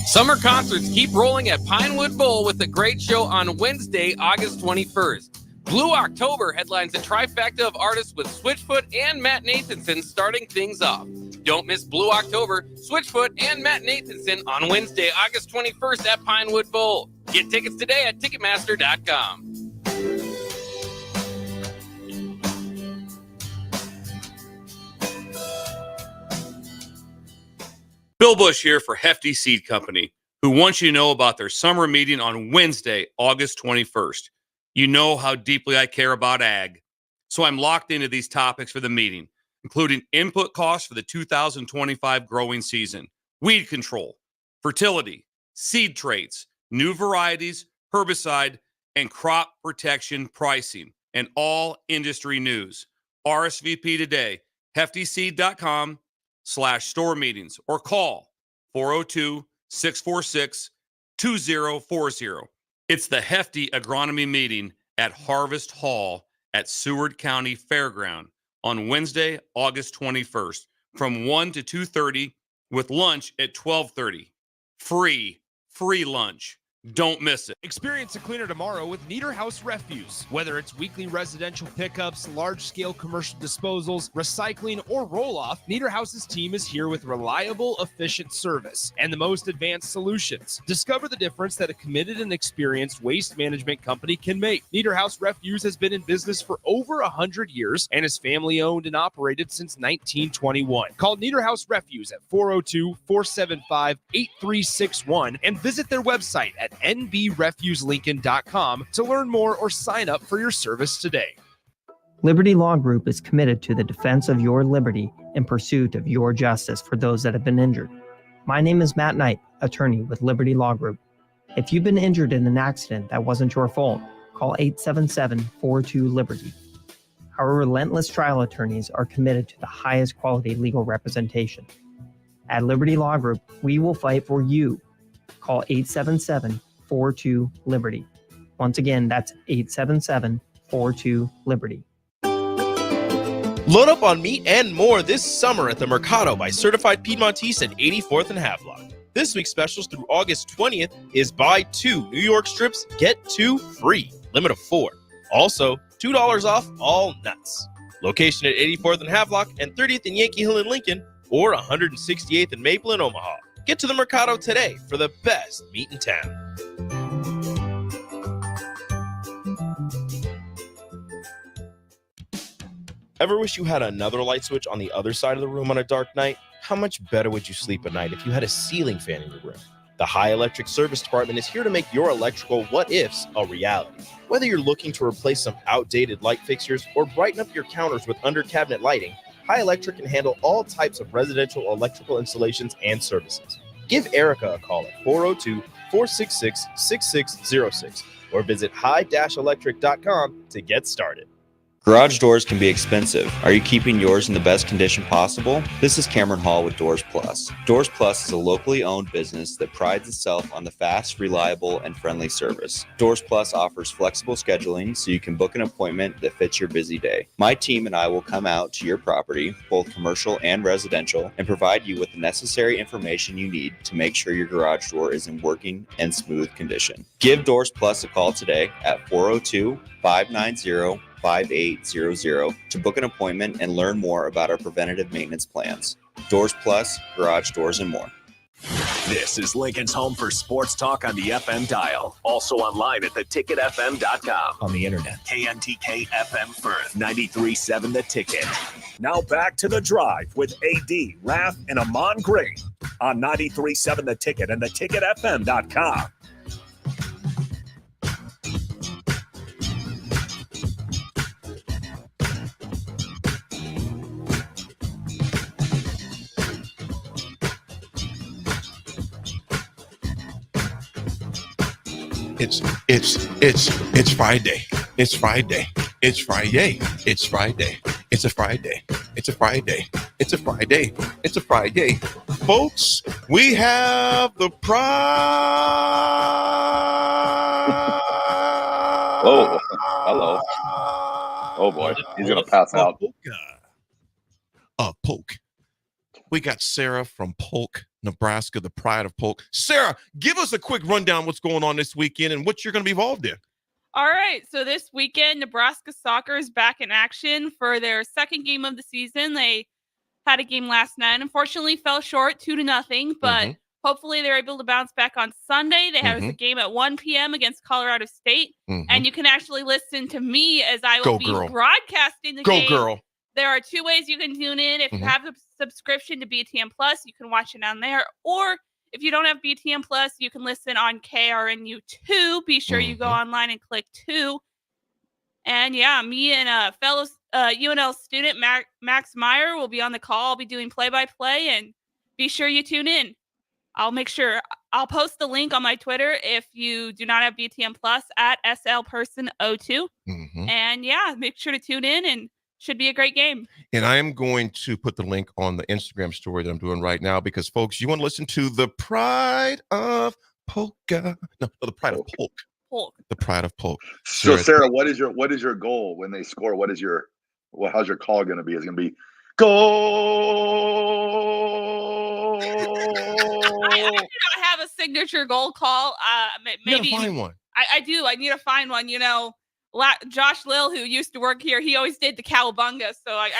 Summer concerts keep rolling at Pinewood Bowl with a great show on Wednesday, August 21st. Blue October headlines a trifecta of artists with Switchfoot and Matt Nathanson starting things off. Don't miss Blue October, Switchfoot, and Matt Nathanson on Wednesday, August 21st at Pinewood Bowl. Get tickets today at Ticketmaster.com. Bill Bush here for Hefty Seed Company, who wants you to know about their summer meeting on Wednesday, August 21st. You know how deeply I care about ag, so I'm locked into these topics for the meeting, including input costs for the 2025 growing season, weed control, fertility, seed traits, new varieties, herbicide, and crop protection pricing, and all industry news. RSVP today, heftyseed.com/store meetings, or call 402-646-2040. It's the Hefty Agronomy Meeting at Harvest Hall at Seward County Fairground on Wednesday, August 21st from 1 to 2:30 with lunch at 12:30. Free lunch. Don't miss it. Experience a cleaner tomorrow with Niederhaus Refuse. Whether it's weekly residential pickups, large-scale commercial disposals, recycling, or roll-off, Niederhaus's team is here with reliable, efficient service and the most advanced solutions. Discover the difference that a committed and experienced waste management company can make. Niederhaus Refuse has been in business for over 100 years and is family-owned and operated since 1921. Call Niederhaus Refuse at 402-475-8361 and visit their website at nbrefuselincoln.com to learn more or sign up for your service today. Liberty Law Group is committed to the defense of your liberty in pursuit of your justice for those that have been injured. My name is Matt Knight, attorney with Liberty Law Group. If you've been injured in an accident that wasn't your fault, call 877-42-LIBERTY. Our relentless trial attorneys are committed to the highest quality legal representation. At Liberty Law Group, we will fight for you. Call 877-42-LIBERTY. Once again, that's 877-42-LIBERTY. Load up on meat and more this summer at the Mercado by Certified Piedmontese at 84th and Havelock. This week's specials through August 20th is buy 2 New York strips, get 2 free, limit of 4. Also, $2 off all nuts. Location at 84th and Havelock and 30th and Yankee Hill in Lincoln, or 168th and Maple in Omaha. Get to the Mercado today for the best meat in town. Ever wish you had another light switch on the other side of the room on a dark night? How much better would you sleep at night if you had a ceiling fan in your room? The High Electric Service Department is here to make your electrical what-ifs a reality. Whether you're looking to replace some outdated light fixtures or brighten up your counters with under-cabinet lighting, High Electric can handle all types of residential electrical installations and services. Give Erica a call at 402-466-6606 or visit high-electric.com to get started. Garage doors can be expensive. Are you keeping yours in the best condition possible? This is Cameron Hall with Doors Plus. Doors Plus is a locally owned business that prides itself on the fast, reliable, and friendly service. Doors Plus offers flexible scheduling so you can book an appointment that fits your busy day. My team and I will come out to your property, both commercial and residential, and provide you with the necessary information you need to make sure your garage door is in working and smooth condition. Give Doors Plus a call today at 402-590-5800 to book an appointment and learn more about our preventative maintenance plans. Doors Plus, garage doors, and more. This is Lincoln's home for sports talk on the FM dial. Also online at theticketfm.com. On the internet. KNTK FM Firth, 93.7 The Ticket. Now back to The Drive with AD, Raff, and Ahman Green on 93.7 The Ticket and theticketfm.com. It's Friday. It's Friday. It's Friday. It's Friday. It's a Friday. It's a Friday. It's a Friday. It's a Friday. Folks, we have the prize. Oh, hello. Oh boy, he's gonna pass out. Polk. We got Sarah from Polk, Nebraska, the pride of Polk. Sarah, give us a quick rundown what's going on this weekend and what you're going to be involved in. All right. So this weekend, Nebraska soccer is back in action for their second game of the season. They had a game last night. Unfortunately, fell short 2-0, but hopefully they're able to bounce back on Sunday. They have a game at 1 p.m. against Colorado State. And you can actually listen to me as I will be broadcasting the game. Go, girl. There are two ways you can tune in. If you have a subscription to BTN Plus, you can watch it on there. Or if you don't have BTN Plus, you can listen on KRNU2. Be sure you go online and click 2. And yeah, me and fellow UNL student Max Meyer will be on the call. I'll be doing play-by-play, and be sure you tune in. I'll post the link on my Twitter if you do not have BTN Plus at SLPerson02. And yeah, make sure to tune in, and should be a great game. And I am going to put the link on the Instagram story that I'm doing right now because, folks, you want to listen to the pride of Polka. No, the pride of Polk. The pride of Polk. So, Sarah, what is your goal when they score? How's your call going to be? Is it going to be goal? I do not have a signature goal call. Maybe you gotta find one. I do. I need to find one. You know, Josh Lill, who used to work here, he always did the cowabunga. So I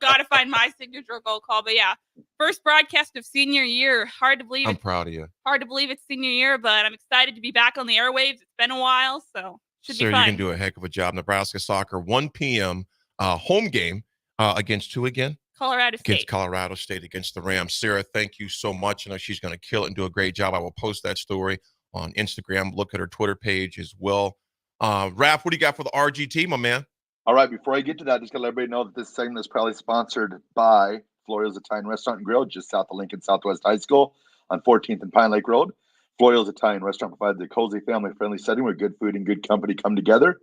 gotta find my signature goal call. But yeah, first broadcast of senior year. Hard to believe. I'm proud of you. Hard to believe it's senior year, but I'm excited to be back on the airwaves. It's been a while, so should be fun. You can do a heck of a job. Nebraska soccer, 1 p.m. Home game against who again? Colorado State. Against Colorado State against the Rams. Sarah, thank you so much. I know she's going to kill it and do a great job. I will post that story on Instagram. Look at her Twitter page as well. Raff, what do you got for the RGT, my man? All right, before I get to that, just gotta let everybody know that this segment is proudly sponsored by Florial's Italian Restaurant and Grill, just south of Lincoln Southwest High School on 14th and Pine Lake Road. Florial's Italian Restaurant provides a cozy, family-friendly setting where good food and good company come together.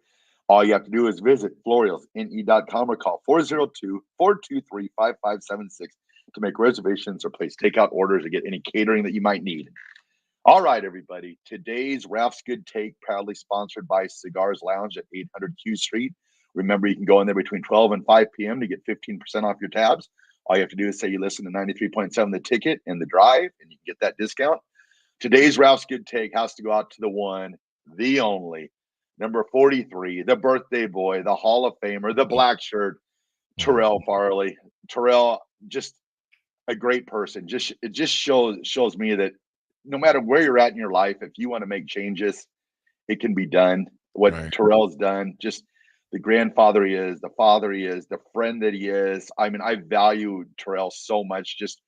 All you have to do is visit florialsne.com or call 402-423-5576 to make reservations or place takeout orders or get any catering that you might need. All right, everybody. Today's Raff's Good Take, proudly sponsored by Cigars Lounge at 800 Q Street. Remember, you can go in there between 12 and 5 p.m. to get 15% off your tabs. All you have to do is say you listen to 93.7 The Ticket and The Drive, and you can get that discount. Today's Raff's Good Take has to go out to the one, the only, number 43, the birthday boy, the Hall of Famer, the black shirt, Terrell Farley. Terrell, just a great person. It just shows me that no matter where you're at in your life, if you want to make changes, it can be done. What Terrell's done, just the grandfather he is, the father he is, the friend that he is. I mean, I value Terrell so much, just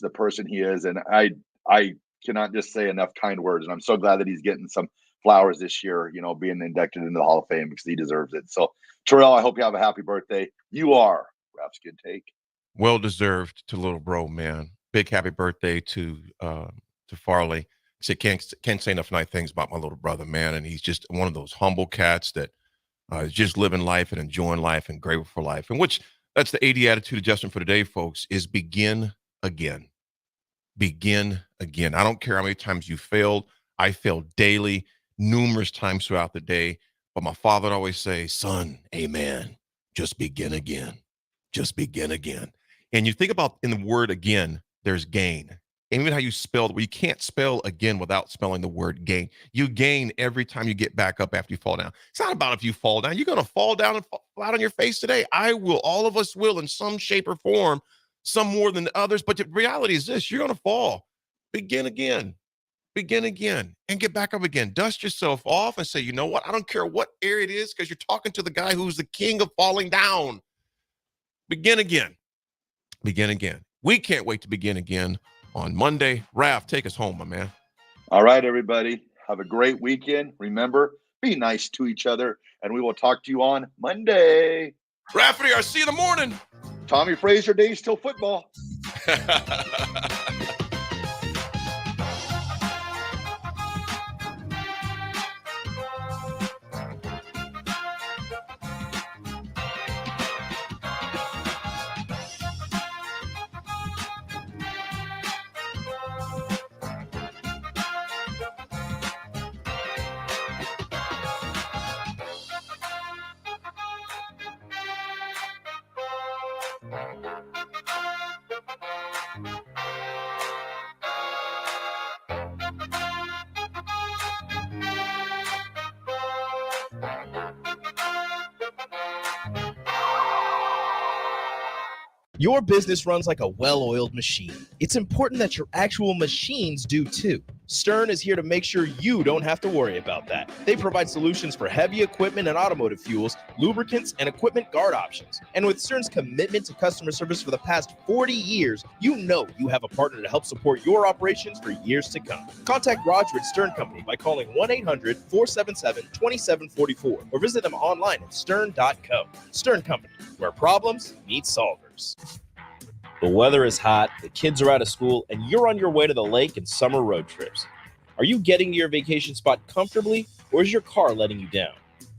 the person he is, and I cannot just say enough kind words. And I'm so glad that he's getting some flowers this year, you know, being inducted into the Hall of Fame because he deserves it. So, Terrell, I hope you have a happy birthday. You are Raff's Good Take. Well deserved to little bro, man. Big happy birthday to Farley. Can't say enough nice things about my little brother, man. And he's just one of those humble cats that is just living life and enjoying life and grateful for life. And that's the AD attitude adjustment for today, folks, is begin again. Begin again. I don't care how many times you failed. I failed daily, numerous times throughout the day. But my father would always say, son, amen. Just begin again. Just begin again. And you think about in the word again, there's gain. And even how you spell it, well, you can't spell again without spelling the word gain. You gain every time you get back up after you fall down. It's not about if you fall down. You're going to fall down and fall flat on your face today. I will. All of us will in some shape or form, some more than others. But the reality is this, you're going to fall. Begin again. Begin again and get back up again. Dust yourself off and say, you know what? I don't care what area it is because you're talking to the guy who's the king of falling down. Begin again. Begin again. We can't wait to begin again on Monday. Raff, take us home, my man. All right, everybody. Have a great weekend. Remember, be nice to each other, and we will talk to you on Monday. Rafferty, I'll see you in the morning. Tommy Frazier days till football. Your business runs like a well-oiled machine. It's important that your actual machines do too. Stern is here to make sure you don't have to worry about that. They provide solutions for heavy equipment and automotive fuels, lubricants, and equipment guard options. And with Stern's commitment to customer service for the past 40 years, you know you have a partner to help support your operations for years to come. Contact Roger at Stern Company by calling 1-800-477-2744 or visit them online at stern.co. Stern Company, where problems meet solvers. The weather is hot, the kids are out of school, and you're on your way to the lake and summer road trips. Are you getting to your vacation spot comfortably, or is your car letting you down?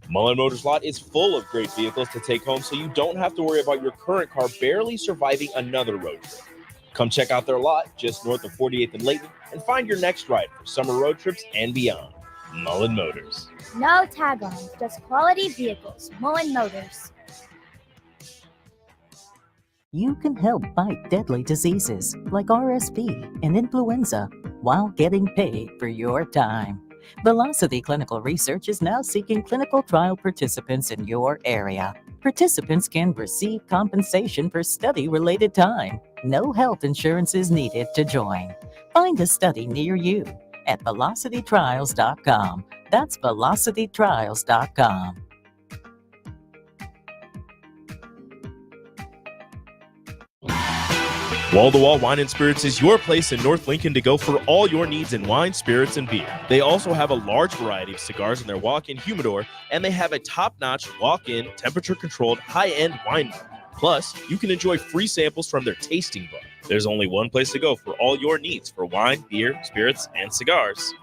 Mullen Motors lot is full of great vehicles to take home, so you don't have to worry about your current car barely surviving another road trip. Come check out their lot just north of 48th and Layton and find your next ride for summer road trips and beyond. Mullen Motors. No tag-ons, just quality vehicles. Mullen Motors. You can help fight deadly diseases like RSV and influenza while getting paid for your time. Velocity Clinical Research is now seeking clinical trial participants in your area. Participants can receive compensation for study-related time. No health insurance is needed to join. Find a study near you at velocitytrials.com. That's velocitytrials.com. Wall to Wall Wine and Spirits is your place in North Lincoln to go for all your needs in wine, spirits, and beer. They also have a large variety of cigars in their walk-in humidor, and they have a top-notch walk-in, temperature-controlled, high-end wine bar. Plus, you can enjoy free samples from their tasting bar. There's only one place to go for all your needs for wine, beer, spirits, and cigars.